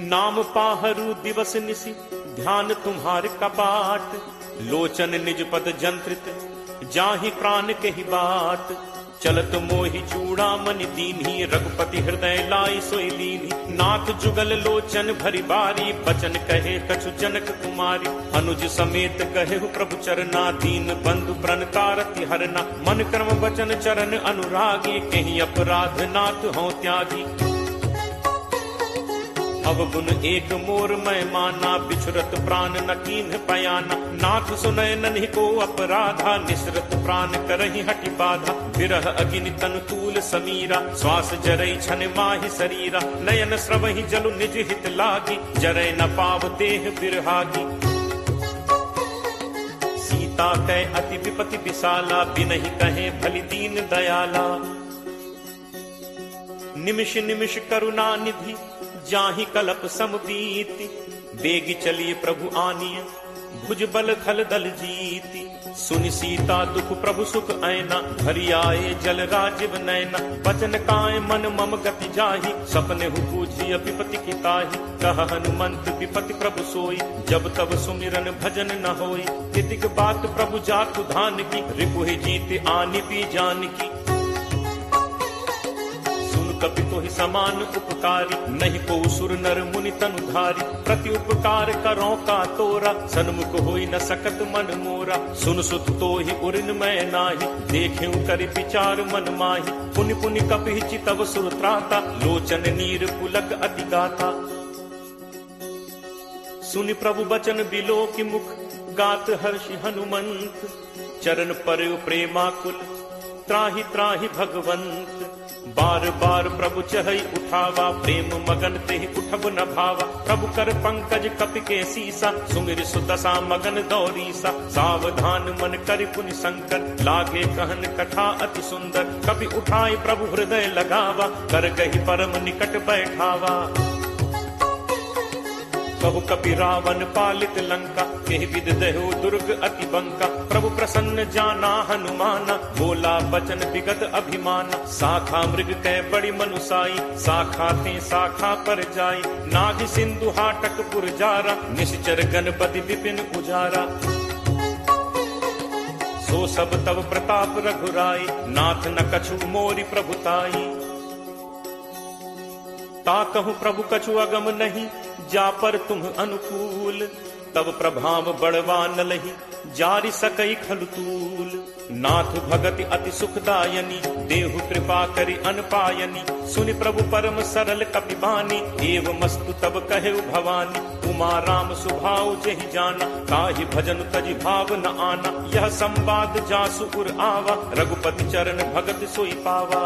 नाम पाहरू दिवस निसी, ध्यान तुम्हार कपाट। लोचन निज पद जंत्रित जाहि प्राण कही बात, चलत मोहि चूड़ामणि दीन्ही रघुपति हृदय लाई सोई लीन्ही। नाथ जुगल लोचन भरी बारी बचन कहे कछु जनक कुमारी, अनुज समेत कहे प्रभु चरना दीन बंधु प्रण तारति हरना। मन कर्म वचन चरण अनुरागी कहीं अपराध नाथ हों त्यागी। अवगुण एक मोर मैं माना बिछुरत प्राण न कीन्ह पयाना। नाथ सुनय नन्हि को अपराधा निसरत प्राण करहि हटि बाधा। विरह अग्नि तनु तूल समीरा श्वास जरई छन माहि शरीरा। नयन स्रवहि जलु निज हित लागी जरय न पाव देह बिरहागी। सीता कै अति विपति विशाला बिनहि कहे भली दीन दयाला। निमिष निमिष करुणा निधि जाहि कलप समबीति। बेगी चलिए प्रभु आनिय भुज बल खल दल जीति। सुनि सीता दुख प्रभु सुख ऐना भरी आए जल राजीव नैना। बचन काय मन मम गति जाहि सपने हु पूछी विपति की ताहि। कह हनुमंत विपति प्रभु सोई जब तब सुमिरन भजन न होई। तितिक बात प्रभु जातु धान की रिपुहि जीत आनि पी जान की। कपि तोहि समान उपकारी नहीं को सुर नर मुनि तनुधारी। प्रति उपकार करो का तोरा सन्मुख होई न सकत मन मोरा। सुन सुत तोहि उरिन मैं नाही देखें करि विचार मन माही। पुनि पुनि कपि चितव सुर त्राता लोचन नीर पुलक अति गाथा। सुनि प्रभु बचन बिलो की मुख गात हर्षि हनुमंत। चरण पर प्रेमाकुल त्राहि त्राहि भगवंत। बार बार प्रभु चहई उठावा प्रेम मगन तेहि उठब न भावा। प्रभु कर पंकज कपि के सीसा सुमिर सुदशा मगन दौरीसा। सावधान मन करि पुनि शंकर लागे कहन कथा अति सुंदर। कपि उठाई प्रभु हृदय लगावा कर गही परम निकट बैठावा। कहु कपि रावण पालित लंका केहि विद दहु दुर्ग अति बंका। प्रभु प्रसन्न जाना हनुमाना बोला बचन विगत अभिमाना। शाखा मृग कै बड़ी मनुसाई शाखा थे शाखा पर जाई। नाग सिंधु हाटक पुरजारा निश्चर गणपति विपिन उजारा। सो सब तब प्रताप रघुराई नाथ न कछु मोरि प्रभुताई। ता कहूँ प्रभु कछु अगम नहीं जा पर तुम अनुकूल। तब प्रभाव बड़वा न लही जारि सकई खलतूल। नाथ भगति अति सुखदायनी देहु कृपा करि अनपायनी। सुनि प्रभु परम सरल कपि बानी एव मस्तु तब कहे भवानी। उमा राम सुभाव जहि जाना ताहि भजन तजि भाव न आना। यह संवाद जासु उर आवा रघुपति चरण भगत सोई पावा।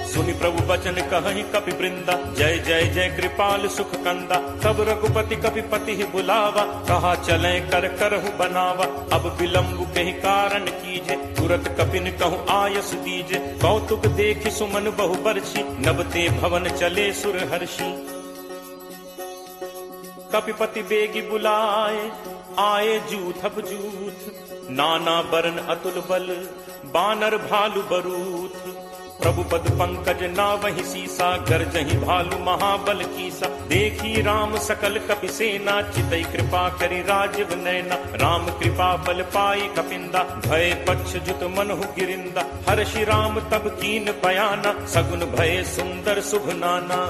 सुनि प्रभु बचन कहि कपि वृंदा जय जय जय कृपाल सुख कंदा। तब रघुपति कपि पति बुलावा कहा चले कर करहु बनावा। अब विलंब कहि कारण कीजे तुरत कपिन कहूँ आयस दीजे। कौतुक देखि सुमन बहु बरछी नबते भवन चले सुर हर्षि। कपिपति बेगी बुलाए आए जूथब जूथ। नाना बरन अतुल बल बानर भालु बरूथ। प्रभु पद पंकज नावहि सीसा गरजहि भालु महाबल कीसा। देखी राम सकल कपि सेना चितई कृपा करि राजीव नैना। राम कृपा बल पाई कपिंदा भय पक्ष जुत मनहु गिरिंदा। हर्षि राम तब कीन बयाना सगुन भय सुंदर शुभ नाना।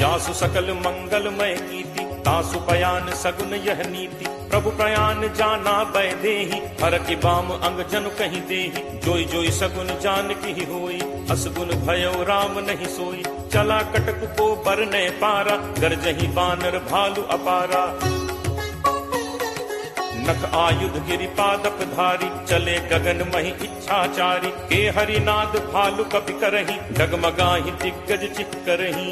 जासु सकल मंगलमय कीर्ति तासु पयान सगुन यह नीति। प्रभु प्रयान जाना बै देहि हर की बाम अंग जनु कहीं देहि। जोई जोई सगुन जान की होई असगुन भयो राम नहीं सोई। चला कटक को बरने पारा गरजहि बानर भालु अपारा। नख आयुध गिरिपादप धारी चले गगन मही इच्छाचारी। के हरिनाद भालु कपि करहि डगमगाहि दिग्गज चिक्करहि।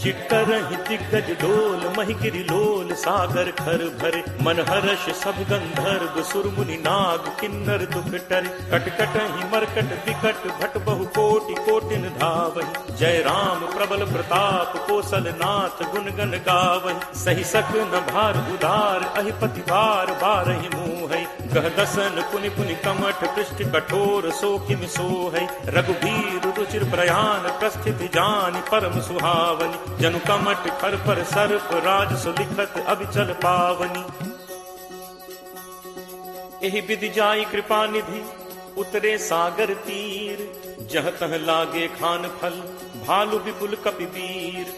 चिट्करहि दिग्गज डोल महि गिरि लोल सागर खर भरे। मन हर्ष सब गंधर्व सुरमुनि नाग किन्नर दुख टरे। कटकटहि मरकट विकट भट बहु कोटि कोटिन धावहि। जय राम प्रबल प्रताप कौशल नाथ गुण गण गावहि। सही सक न भार उदार अहिपति बार बारहि मुँहै। कह दसन पुनि पुनि कमठ पृष्ठ कठोर सो किम सो है। रघुबीर रुचिर प्रयाण प्रस्थित जानि परम सुहावनी। जनु कमठ खर पर सर्प राज सुलिखत अभिचल पावनी। एहि विधि जाई कृपा निधि उतरे सागर तीर। जह तह लागे खान फल भालु विपुल कपिवीर।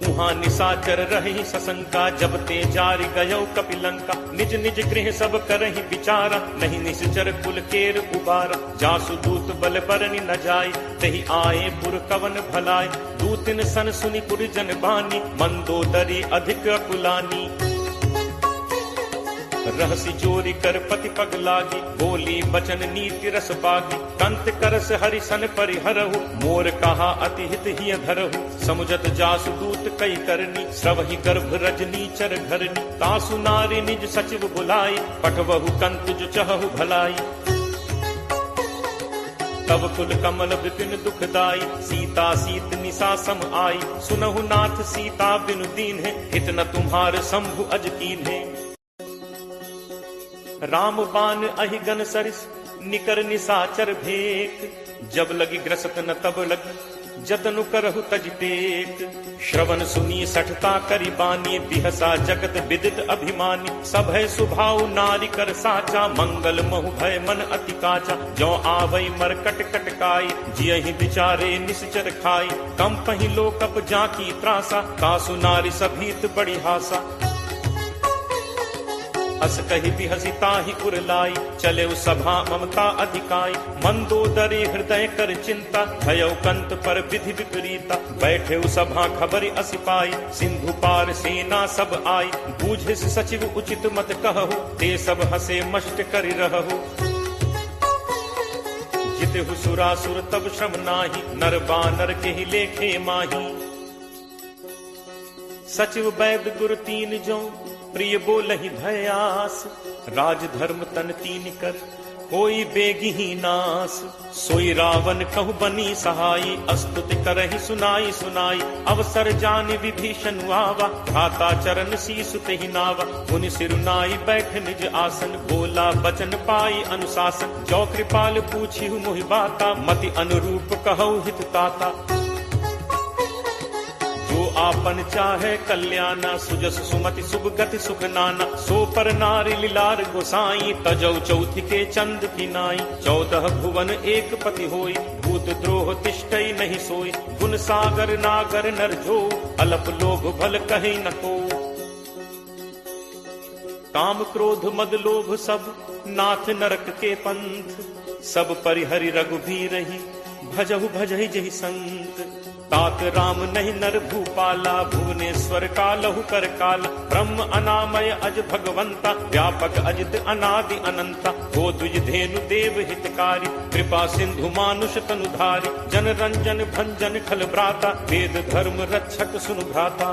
उहाँ निशाचर रही सशंका जब ते जारि गयो कपिलंका। निज निज गृह सब करहि विचारा नहीं निश्चर कुल केर उबारा। जासु दूत बल बरनि न जाय तहि आए पुर कवन भलाय। दूतिन सन सुनि पुर जन बानी मंदोदरी अधिक अकुलानी। रहसी चोरी कर पति पग लागी बोली बचन नीति रस पागी। कंत करस हरिसन परिहरहु मोर कहा अति हित ही धरहु। समुझत जासु दूत कई करनी श्रवहि गर्भ रजनी चर घरनी। तासु नारी निज सचिव बुलाई पठवहु कंत जो चहु भलाई। तब कुल कमल विपिन दुखदाई सीता सीत निशा सम आई। सुनहु नाथ सीता बिनु दीन है हित न तुम्हार शंभु अज कीन है। राम बान अहि गन सरिस निकर निशाचर भेक। जब लगी ग्रसत न तब लगी जतनु करहु तज टेक। श्रवण सुनी सठता करी बानी बिहसा जगत विदित अभिमानी। सब है सुभाव नारी कर साचा मंगल महु भय मन अति काचा। जो आवई मर कट कटकाई जियहि विचारे निश्चर खाई। कम पहि लोकप जाकी त्रासा कासु नारी सभीत बड़ी हासा। अस कही बिहसी ताहि उरलाई चले सभा ममता अधिकाई। मंदोदरी हृदय कर चिंता भयो कंत पर विधि विपरीता। बैठे सभा खबर असिपाई सिंधु पार सेना सब आई। बूझे सचिव उचित मत कहु ते सब हसे मष्ट करि रहु। जितहु सुरासुर तब श्रम नाही नर बानर के ही लेखे माही। सचिव वैद गुरु तीन जो प्रिय बोलहि भयास। राज धर्म तन तीन कर कोई बेगी ही नास। सोई रावण कहु बनी सहाई अस्तुति करहि सुनाई सुनाई। अवसर जानि विभीषण आवा भ्राता चरण शीसु तेहि नावा। मुनि सिरुनाई बैठ निज आसन बोला बचन पाई अनुशासन। जो कृपाल पूछिहु मोहि बाता मति अनुरूप कहु हित ताता। जो आपन चाहे कल्याणा सुजस सुमति शुभ गति सुख नाना। सो पर नारी लीलार गोसाई तजौ चौथि के चंद की नाई। 14 भुवन एक पति होई भूत द्रोह तिष्ठई नहीं सोई। गुण सागर नागर नर जो अलप लोभ भल कहीं न को। काम क्रोध मद लोभ सब नाथ नरक के पंथ। सब परिहरि रघुबीर ही भजहु भजहि जहि संत। तात राम नहीं नर भूपाला भुवनेश्वर कालहु कर काला। ब्रह्म अनामय अज भगवंता व्यापक अजित अनादि अनंता। गो द्विज धेनु देव हितकारी कृपा सिंधु मानुष तनुधारी। जन रंजन भंजन खल भ्राता वेद धर्म रक्षक सुनु भ्राता।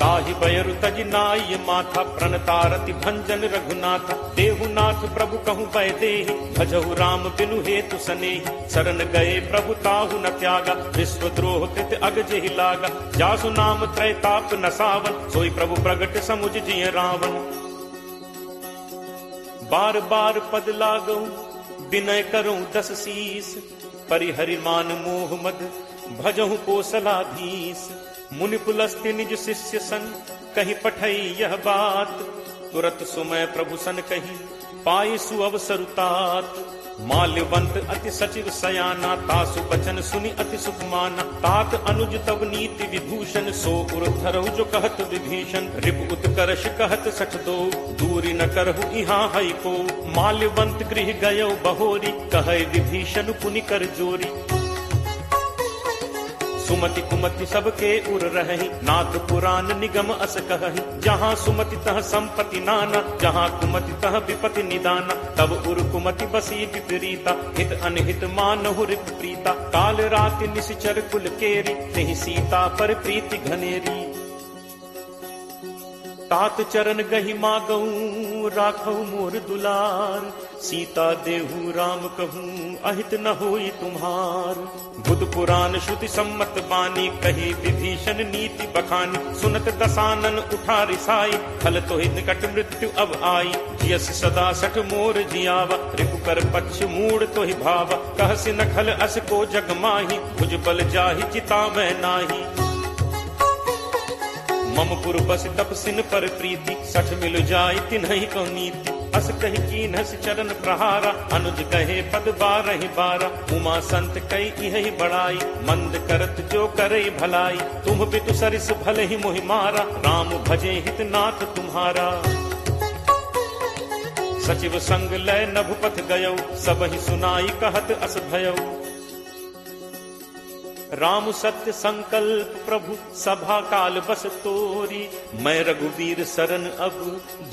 ताहि बयरु तज नाय माथा प्रणतारति भंजन रघुनाथा। देहुनाथ प्रभु कहु बै देहि भजहु राम बिनु हेतु सनेहि। शरण गए प्रभु ताहु न त्यागा विश्व द्रोह कृत अग जेहि लागा। जासु नाम त्रैताप न सावन सोई प्रभु प्रगट समुझ जिय रावण। बार बार पद लागऊ विनय करऊं 10 शीस। परिहरि मान मोह मद भजहु कोसलाधीश। मुनि पुलस्त्य निज शिष्य सन कहीं पठई यह बात। तुरत सुमय प्रभु सन कही पाई सुअवसरु तात। माल्यवंत अति सचिव सयाना तासु बचन सुनि अति सुख माना। तात अनुज तब नीति विभूषण सो उर धरहु जो कहत विभीषण। रिपु उत्कर्ष कहत सठ दो दूरी न करहु इहाँ हई को। माल्यवंत गृह गयो बहोरी कहे विभीषण पुनि कर जोरी। सुमति कुमति सबके उर रही नाथ पुराण निगम अस कहहि। जहाँ सुमति तह संपत्ति नाना जहाँ कुमति तह विपति निदाना। तब उर कुमति बसी विपरीता हित अनहित मानहु रिप प्रीता। काल राति निश्चर कुल केरी तेहि सीता पर प्रीति घनेरी। तात चरण गहि मागऊ राखऊ मोर दुलार। सीता देहु राम कहूँ अहित न होई तुम्हार। बुध पुराण श्रुति सम्मत बानी कही विभीषण नीति बखानी। सुनत दसानन उठा रिसाई फल तो ही निकट मृत्यु अब आई। जियस सदा सठ मोर जियावा रिपु कर पक्ष मूड तो ही भावा। कहसि न खल अस को जग माही भुज बल जाहि चितावै नाही। मम पुर बस तपसिन पर प्रीति सठ मिल जाय तिन्हि को नीति। अस कही कीन्हस चरण प्रहारा अनुज कहे पद बारहि बारा। उमा संत कई यही बड़ाई मंद करत जो करे भलाई। तुम पितु सरिस भले ही मोहि मारा राम भजे हित नाथ तुम्हारा। सचिव संग लय नभुपथ गयो सबहि सुनाई कहत अस भयो। राम सत्य संकल्प प्रभु सभा काल बस तोरी। मैं रघुवीर शरण अब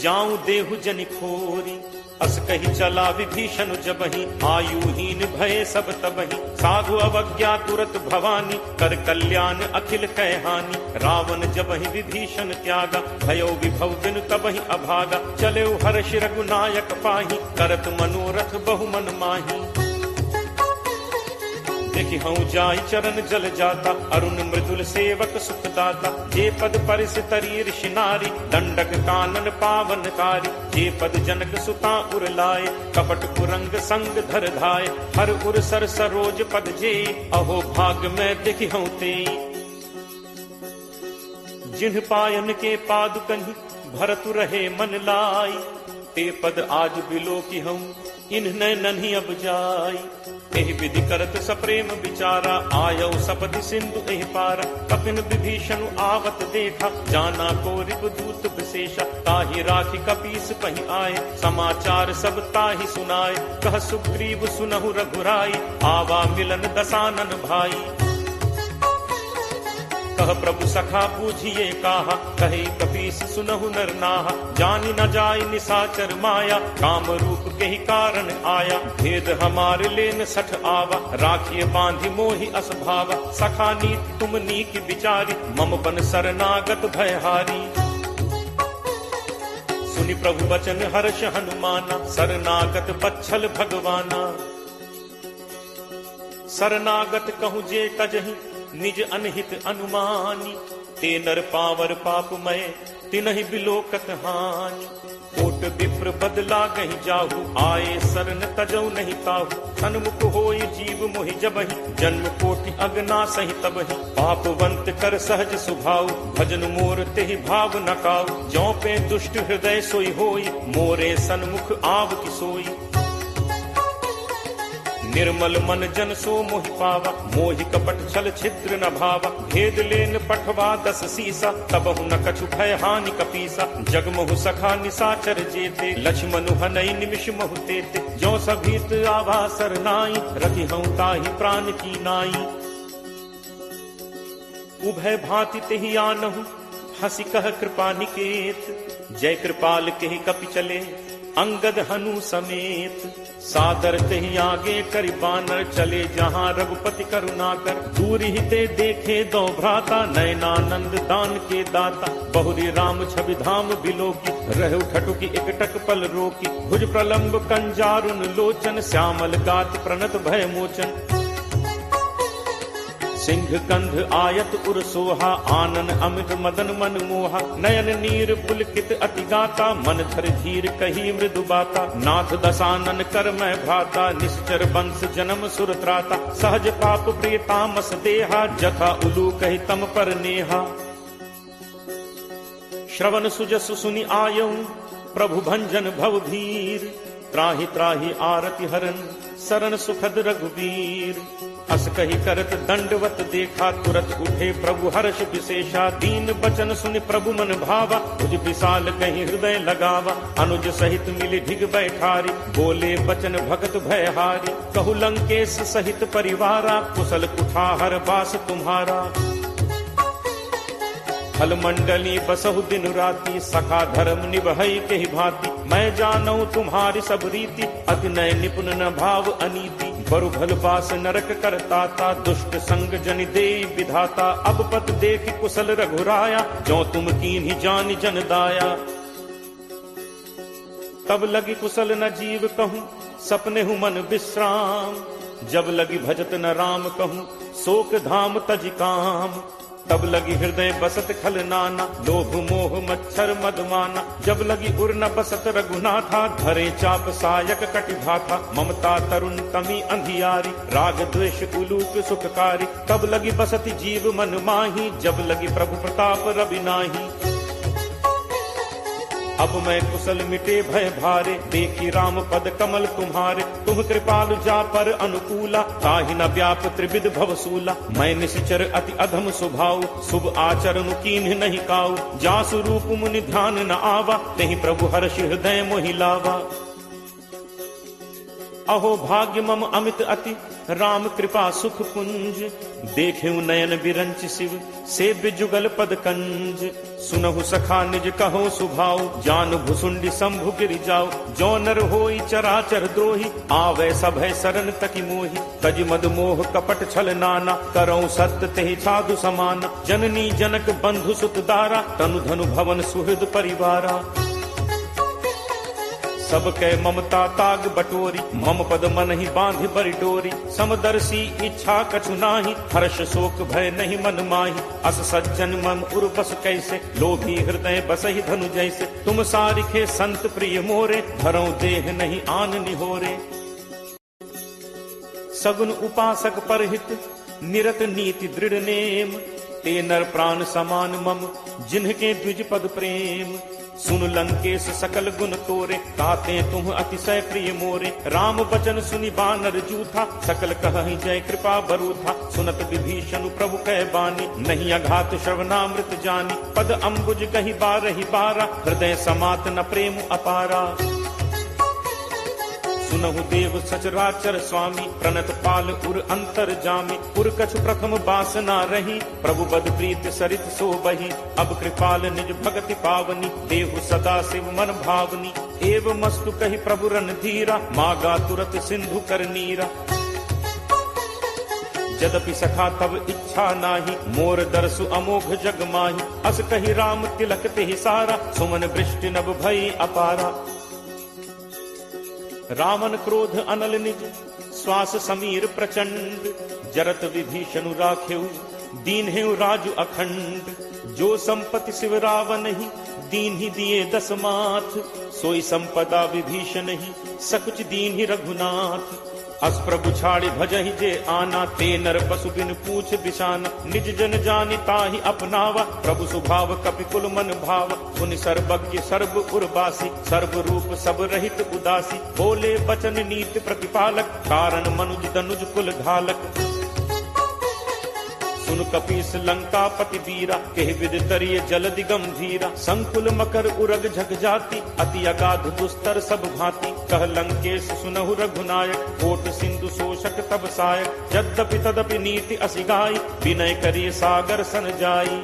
जाऊं देहु जनि खोरी। अस कही चला विभीषण जबहि आयुहीन भय सब तबहि। साधु अवज्ञा तुरत भवानी कर कल्याण अखिल कै हानि। रावण जबहि विभीषण त्यागा भयो विभव बिनु तबहि अभागा। चले हर्ष रघुनायक पाही करत मनोरथ बहु मन माही। देखि हूँ जाय चरण जल जाता अरुण मृदुल सेवक सुखदाता। जे पद परिस तरी ऋषि नारी दंडक कानन पावनकारी। जे पद जनक सुता उर लाए कपट कुरंग संग धर धाय। हर उर सर सरोज पद जे अहो भाग में देखि हूँ ते। जिन्ह पायन के पादुकहि भरतु रहे मन लाई। ते पद आज बिलो की हूँ इन्ह नन्ही अब जाई। एहि विधि करत सप्रेम विचारा आयो सपदि सिंधु एहि पारा। कपिन विभीषण आवत देखा जाना को रिपुदूत विशेषा। ताहि राखी कपीस पहि आए समाचार सब ताहि सुनाए। कह सुग्रीव सुनहु रघुराई आवा मिलन दसानन भाई। कह प्रभु सखा पूछिए काहा कहे कपीस सुनहु नर नाहा। जानि न जाय निसाचर माया काम रूप के ही कारण आया। भेद हमारे लेन सठ आवा राखिए बांधि मोहि असभावा। सखा नीति तुम नीक विचारी मम बन शरणागत भयहारी। सुनि प्रभु वचन हर्ष हनुमाना शरणागत बच्छल भगवाना। शरणागत कहूँ जे तजहि निज अनहित अनुमानी। ते नर पावर पापमय तिनहि बिलोकत हानि। कोट विप्र बदला गहि जाहु आए शरण तजौ नहीं ताहु। सन्मुख होय जीव मोहि जबहि जन्म कोटि अगना सहि तबहि। पापवंत कर सहज सुभाव भजन मोर तेहि भाव न काऊ। जौ पे दुष्ट हृदय सोई होई मोरे सन्मुख आव की सोई। निर्मल मन जन सो मोहि पावा मोहि कपट छल छिद्र न भावा। भेद लेन पठवा 10 सीसा तबहु न कछु भय हानि कपीसा। जगमहु सखा निसाचर जेते लक्ष्मणु हनई निमिष महु तेते। जो सभीत आवा सरनाई रखि हूँ ताहि प्राण की नाई। उभय भांति तेहि आनहु हंसी कह कृपा निकेत। जय कृपाल केहि कपि चले अंगद हनु समेत। सादर तेहि आगे करि बानर चले जहाँ रघुपति करुणाकर। दूर ही ते देखे दो भ्राता नयनानंद दान के दाता। बहुरी राम छवि धाम बिलोकी रहु ठटुकी एकटक पल रोकी। भुज प्रलंब कंजारुन लोचन श्यामल गात प्रणत भय मोचन। सिंह कंध आयत उर सोहा आनन अमित मदन मन मोहा। नयन नीर पुलकित अति गाता मन धर धीर कही मृदु बाता। नाथ दसानन कर मैं भ्राता निश्चर वंश जन्म सुर त्राता। सहज पाप प्रिय तामस देहा जथा उलू कही तम पर नेहा। श्रवण सुजसु सुनि आयऊ प्रभु भंजन भव भीर। त्राहि त्राहि आरति हरन शरण सुखद रघुवीर। अस कही करत दंडवत देखा तुरत उठे प्रभु हर्ष विशेषा। दीन बचन सुनि प्रभु मन भावा भुज विशाल कहीं हृदय लगावा। अनुज सहित मिली ढिग बैठारी बोले बचन भगत भयहारी। कहु लंकेश सहित परिवारा कुशल कुठाहर बास तुम्हारा। फल मंडली बसहु दिन राति सखा धर्म निभई के ही भांति। मैं जानऊ तुम्हारी सब रीति अति नय निपुण न भाव अनीति। बरु भल बास नरक करताता दुष्ट संग जनि दे विधाता। अब पत देख कुशल रघुराया जो तुम कीन्ही जान जन दाया। तब लगी कुशल न जीव कहूँ सपने हूँ मन विश्राम। जब लगी भजत न राम कहूँ, शोक धाम तज काम। तब लगी हृदय बसत खल नाना, लोभ मोह मच्छर मदमाना। जब लगी उर न बसत रघुनाथा, धरे चाप सायक कटिभाथा। ममता तरुण तमी अंधियारी, राग द्वेष उलूक सुखकारी। तब लगी बसत जीव मन माही, जब लगी प्रभु प्रताप रवि नाही। अब मैं कुशल मिटे भय भारे, देखी राम पद कमल तुम्हारे। तुम कृपालु जा पर अनुकूला, ताहि न व्याप त्रिविध भवसूला। मैं निशिचर अति अधम स्वभाव, शुभ आचरण कीन्ह नहीं काऊ। जासु रूप मुनि ध्यान न आवा, तेहि प्रभु हर्ष हृदय मोहि लावा। अहो भाग्य मम अमित अति, राम कृपा सुख पुंज। देखेऊ नयन बिरंच शिव, सेव्य जुगल पद कंज। सुनहु सखा निज कहो सुभाव, जान भुसुंडी शंभु गिरि जाओ। जो नर होई चराचर द्रोही, आवे सभय शरण तकी मोहि। तज मद मोह कपट छल नाना, करौ सत्य तेहि साधु समाना। जननी जनक बंधु सुत दारा, तनु धनु भवन सुहृद परिवारा। सबके ममता ताग बटोरी, मम पद मन ही बांध बरि डोरी। समदर्शी इच्छा कछु नाही, हर्ष शोक भय नहीं मन माही। अस सज्जन मम उर बस कैसे, लोभी हृदय बसहि धनु जैसे। तुम सारिखे संत प्रिय मोरे, धरौ देह नहीं आन निहोरे। सगुन उपासक परहित, निरत नीति दृढ़ नेम। ते नर प्राण समान मम, जिन्हके द्विज पद प्रेम। सुन लंकेश सकल गुण तोरे, ताते तुम अतिशय प्रिय मोरे। राम बचन सुनि बानर जूथा, सकल कहहि जय कृपा बरूथा। सुनत विभीषण प्रभु कह बानी, नहीं अघात श्रवणामृत जानी। पद अम्बुज कहि बारहि बारा, हृदय समात न प्रेम अपारा। सुनहु देव सचराचर स्वामी, प्रणत पाल उर अंतर जामी। उर कछु प्रथम बासना रही, प्रभु बद प्रीत सरित सो बही। अब कृपाल निज भगति पावनी, देहु सदा शिव मन भावनी। एव मस्तु कहि प्रभु रणधीरा, मागा तुरत सिंधु कर नीरा। यद्यपि सखा तब इच्छा नाही, मोर दर्शु अमोघ जग माही। अस कहि राम तिलक तेहि सारा, सुमन वृष्टि नभ भई अपारा। रावण क्रोध अनल निज, श्वास समीर प्रचंड। जरत विभीषण राखेऊ, दीन्हेऊ राजु अखंड। जो संपत्ति शिव रावण ही, दीन ही दिए दस माथ। सोई संपदा विभीषण ही, सकुच दीन ही रघुनाथ। अस प्रभु छाड़ी भजहि जे आना, ते नर पशु बिन पूछ बिसाना। निज जन जानि ताहि अपनावा, प्रभु स्वभाव कपि कुल मन भाव। पुनि सर्वज्ञ सर्व उर्वासी, सर्व रूप सब रहित उदासी। बोले बचन नीति प्रतिपालक, कारण मनुज तनुज कुल घालक। सुन कपीस लंका पति वीरा, केहि विद तरिय जलदि गंभीरा। संकुल मकर उरग झग जाति, अति अगाध दुस्तर सब भांति। कह लंकेश सुनहु रघुनायक, कोट सिंधु शोषक तब सायक। यद्यपि तदपि नीति असिगाई, विनय करिय सागर सन जाई।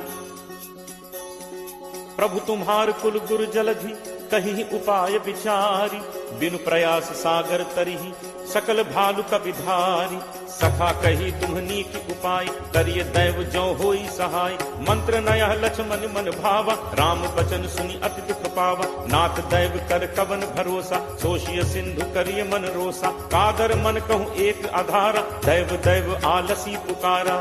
प्रभु तुम्हार कुल गुरु जलधि, कहीं उपाय विचारी। बिनु प्रयास सागर तरिहि, सकल भालु कपिधारी। सखा कही तुम्हनी की उपाय, करिय दैव जो होई सहाय। मंत्र नयह लक्ष्मण मन भावा, राम बचन सुनि अति दुख पावा। नाथ दैव कर कवन भरोसा, सोशिय सिंधु करिय मन रोसा। कादर मन कहूँ एक आधारा, दैव दैव आलसी पुकारा।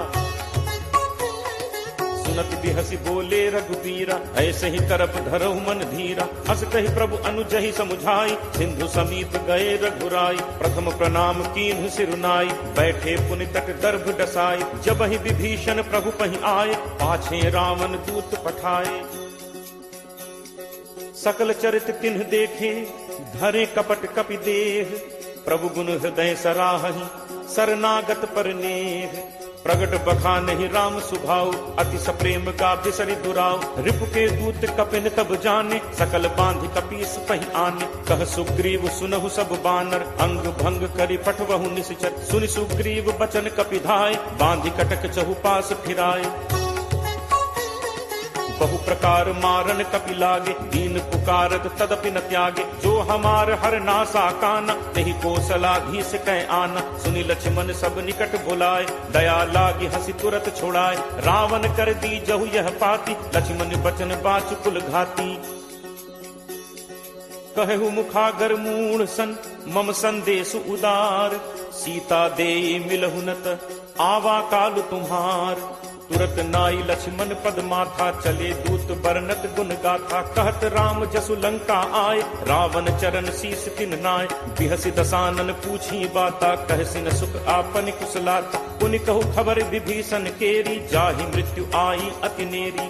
सुनत बिहसी बोले रघुबीरा, ऐसे ही करप धरहु मन धीरा। अस कहि प्रभु अनुजहि समुझाई, सिंधु समीप गए रघुराई। प्रथम प्रणाम कीन्हु सिरुनाई, बैठे पुनि तट गर्भ डसाई। जबहि विभीषण प्रभु पहि आए, पाछे रावण दूत पठाए। सकल चरित तिन्ह देखे, धरे कपट कपि देह। प्रभु गुण हृदय सराहहि, शरणागत पर नेह। प्रगट बखानहि राम सुभाव, अति सप्रेम का बिसरि दुराव। रिपु के दूत कपिन तब जाने, सकल बांधि कपीस पहि आने। कह सुग्रीव सुनहु सब बानर, अंग भंग करि पठवहु निश्चर। सुनि सुग्रीव बचन कपिधाय, बांधि कटक चहुपास फिराय। बहु प्रकार मारन कपि लागे, दीन पुकारत तदपि न त्यागे। जो हमार हर नासा काना, तेहि कौशलाधीश कह आना। सुनि लक्ष्मण सब निकट बुलाए, दया लागी हंसी तुरत छोड़ाए। रावण कर दी जहु यह पाती, लक्ष्मण बचन बाचु कुल घाती। कहु मुखागर मूढ़ सन, मम संदेश उदार, सीता देई मिलहुनत, आवा काल तुम्हार। तुरत नाई लक्ष्मण पद माथा, चले दूत बरनत गुण गाथा। कहत राम जसु लंका आए, रावण चरण शीस तिन नाय। बिहसि दसानन पूछी बाता, कहसिन सुख आपन कुशलाता। पुनि कहु खबर विभीषण केरी, जाहि मृत्यु आई अति नेरी।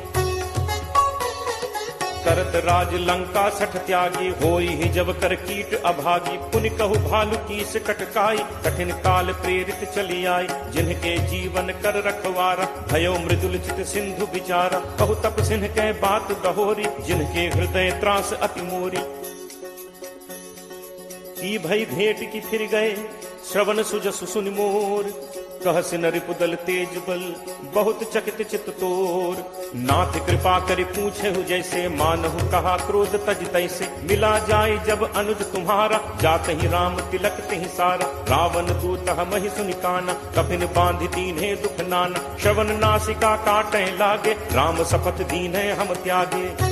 करत राज लंका सठ त्यागी, होई ही जब कर कीट अभागी। पुनि कहु भालु कीस कटकाई, कठिन काल प्रेरित चली आई। जिनके जीवन कर रखवारा, भयो मृदुल चित सिंधु विचारा। कहु तप सिंह के बात गहोरी, जिनके हृदय त्रास अति मोरी। की भई भेंट की फिर गए, श्रवण सुजसु सुनि मोर। कहसिन रिपुदल तेज बल, बहुत चकित चित तोर। नाथ कृपा करि पूछेहु जैसे, मानहु कहा क्रोध तज तैसे। मिला जाय जब अनुज तुम्हारा, जात ही राम तिलक तिहि सारा। रावण दूत हमहि सुनि काना, कफिन बांधि दीन्हे दुख नाना। श्रवण नासिका काटै लागे, राम शपथ दीन्हे हम त्यागे।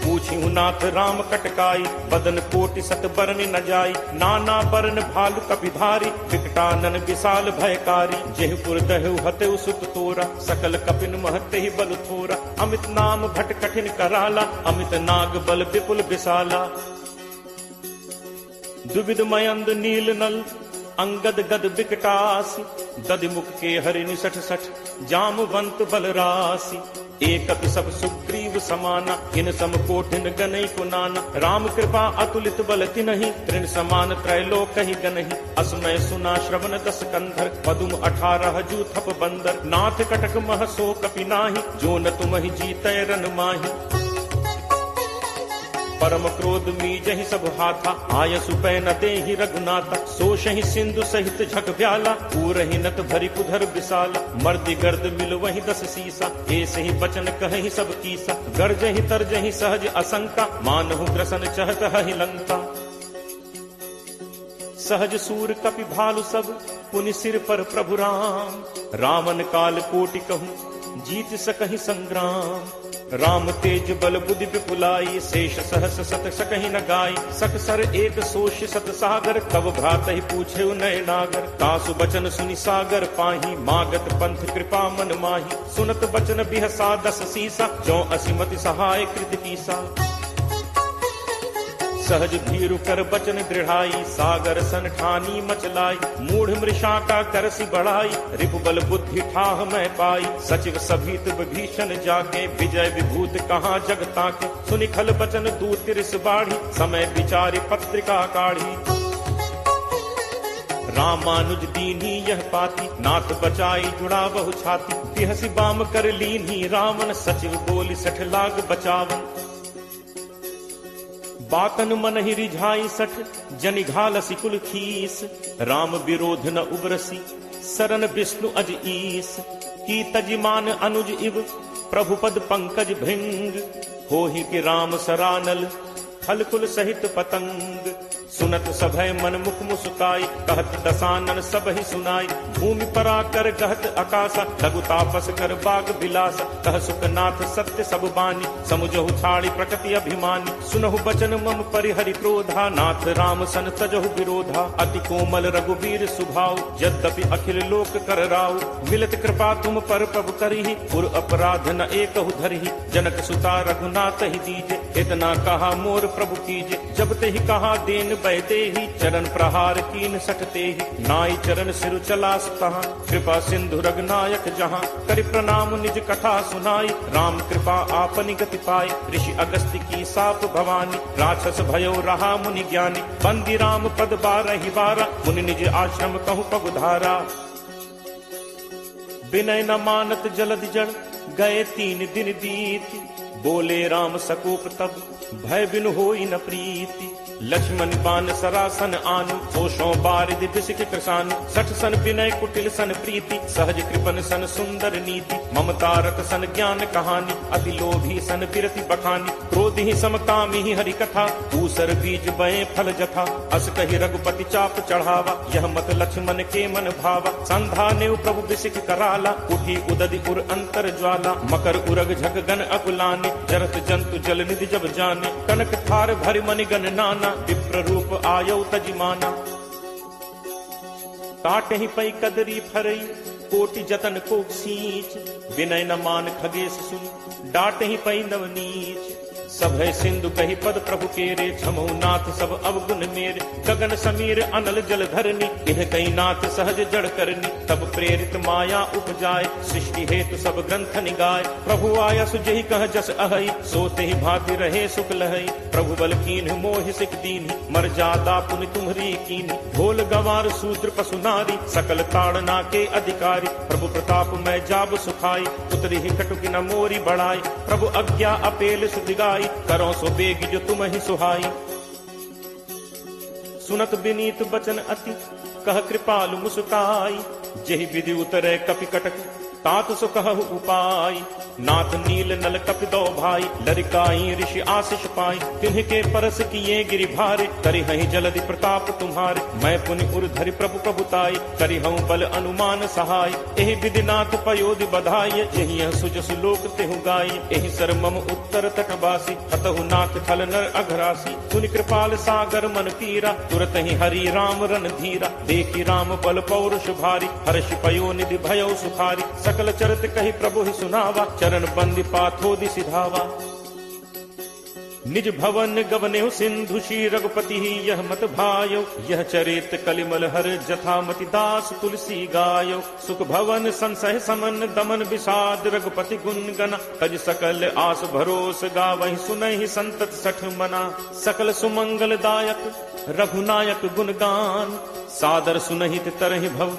पूछिहु नाथ राम कटकाई, बदन कोटि सत बरन न जाई। नाना बरन भालु कपिधारी, विकटानन विशाल भयकारी। जेहपुर दहु हतेउ सुत तोरा, सकल कपिन महते ही बल थोरा। अमित नाम भट कठिन कराला, अमित नाग बल विपुल विशाला। दुविध मयंद नील नल, अंगद गद विकटासी। दधिमुख के हरि निसठ सठ, जामवंत बलरासी। एकत सब सुग्रीव समाना, इन सम कोठिन गनई को नाना। राम कृपा अतुलित बल तिनहि, तृण समान त्रैलोक ही गनहि। असमय सुना श्रवण दस कंधर, पदुम 18 जू थप बंदर। नाथ कटक मह सो कपि नाहि, जो न तुमहि जीतै रन माहि। परम क्रोध मीजहि सब हाथा, आयसु पै न देहि रघुनाथा। सोषहि सिंधु सहित झक ब्याला, पूरहि नत भरि कुधर विशाला। मर्दि गर्द मिल वहि 10 सीसा, ऐसे ही बचन कहहि सब कीसा। गर्जहि तरजहि सहज असंका, मानहु ग्रसन चहत हहि लंका। सहज सूर कपि भालु सब, पुनि सिर पर प्रभु राम। रावण काल कोटि कहूँ, जीत सकहि संग्राम। राम तेज बल बुद्धि विपुलाई, शेष सहस सत सकहि न गाई। सकसर एक सोष सत सागर, कब भ्रात ही पूछे नय नागर। तासु बचन सुनि सागर पाही, मागत पंथ कृपा मन माही। सुनत बचन बिहसा 10 सीसा, जो असिमति सहाय कृत कीसा। सहज भीरु कर बचन दृढ़ाई, सागर सन ठानी मचलाई। मूढ़ मृषा का करसी बढ़ाई, रिपुबल बुद्धि ठाह मैं पाई। सचिव सभीत विभीषण जाके, विजय विभूत कहाँ जगता के। सुनि खल बचन दूत तिरस बाढ़ी, समय विचारि पत्रिका काढ़ी। रामानुज दीन्ही यह पाती, नाथ बचाई जुड़ा बहु छाती। बिहसि बाम कर लीन्ही रावण, सचिव बोली 60 लाग बचावन। बातन मन ही रिझाई 60, जनि घालसी कुल खीस। राम विरोध न उबरसी, सरन विष्णु अज ईस। की तजिमान अनुज इव, प्रभु पद पंकज भृंग। होहि कि राम सरानल, फल कुल सहित पतंग। सुनत सभय मन मुख मुस्काई, कहत दसानन सब ही सुनाई। भूमि परा कर कहत आकाशा, लघु तापस कर बाग बिलासा। कह सुखनाथ सत्य सब बानी, समुझहु छाड़ी प्रकृति अभिमानी। सुनहु बचन मम परिहरि क्रोधा, नाथ राम सन तजहु विरोधा। अति कोमल रघुवीर सुभाव, यद्यपि अखिल लोक कर राव। मिलत कृपा तुम पर प्रभु करिहि, पुर अपराध न एकहु धरिहि। जनक सुता रघुनाथ ही दीजे, इतना कहा मोर प्रभु कीजे। जब ते ही कहा देन बैते ही, चरण प्रहार कीन सटते ही। नाई चरण सिरु चलास तहाँ, कृपा सिंधु रघुनायक जहाँ। करि प्रणाम निज कथा सुनाई, राम कृपा आपनि गति पाई। ऋषि अगस्त्य की साप भवानी, राक्षस भयो रहा मुनि ज्ञानी। बंदी राम पद 12 बारा, मुनि निज आश्रम कहु पगुधारा। विनय न मानत जलद जड़, गए 3 दिन बीत। बोले राम सकोप तब, भय बिनु होई न प्रीति। लक्ष्मण बान सरासन आनु, सोषों बारिद बिसिक कृषानु। 60 सन विनय कुटिल सन प्रीति, सहज कृपन सन सुंदर नीति। ममता रत सन ज्ञान कहानी, अति लोभी सन विरति बखानी। क्रोध ही समकामी ही हरि कथा, ऊसर बीज बये फल जथा। अस कहि रघुपति चाप चढ़ावा, यह मत लक्ष्मण के मन भावा। संधा ने प्रभु बिसिक कराला, उठी उदधि उर अंतर ज्वाला। जाला, मकर उरग झक गन अकुलाने, जरत जंतु जल निधि जब जाने, कनक थार भरि मनि गन नाना, विप्र रूप आयो तजिमाना। काटहि पै कदरी फरई, कोटि जतन को सींच, विनय न मान खगेश सुन, डांटहि पै नवनीच। सब है सिंधु कही पद प्रभु केरे, छमौ नाथ सब अवगुण मेरे, गगन समीर अनल जल धरनी, इह कई नाथ सहज जड़ करनी। तब प्रेरित माया उपजाए, सृष्टि हेतु सब ग्रंथ निगाए, प्रभु आया सुजहि कह जस अहई, सोते ही भांति रहे सुख लहई। प्रभु बल कीन्ह मोहि सिख दीन्हि, मर जादा पुनि तुम्हरी कीन्हि। ढोल गंवार शूद्र पशु नारी, सकल ताड़ना के अधिकारी, प्रभु प्रताप मैं जाब सुखाई, उतरी ही कटुकी न मोरी बढ़ाई। प्रभु आज्ञा अपेल सुदिगाई, करो सो बेग जो तुम ही सुहाई। सुनत विनीत बचन अति, कह कृपालु मुस्काई, जेहि विधि उतरे कपि कटक, तात सो कहु उपाय। नाथ नील नल कपि दो भाई, लरिकाई ऋषि आशीष पाई। तिन्ह परस किए गिरि भारे, करिहहि जलधि प्रताप तुम्हारे। मैं पुनि उर धरि प्रभु प्रभुताई, करिहउँ बल अनुमान सहाय। एहि विधि नाथ पयोधि बधाई, यही सुजस लोक तेहु गाई। एहि सर मम उत्तर तटवासी, हतहु नाथ खल नर अघरासी। पुनि कृपाल सागर मन पीरा, तुरत ही हरि राम रन धीरा। देखी राम बल पौरुष भारी, हर्ष पयो निधि भयउ सुखारी। सकल चरित कही प्रभु ही सुनावा, चरण बंदी पाथोदि सिधावा। निज भवन गवनेहु सिंधु श्री रघुपति यह मत भायो, यह चरित कलिमल हर जथामति दास तुलसी गायो। सुख भवन संसह समन दमन विषाद, रघुपति गुण गना, तज सकल आस भरोस गावहि सुनहि संतत सठ मना। सकल सुमंगल दायक रघुनायक गुणगान, सादर सुनहित तरहि भव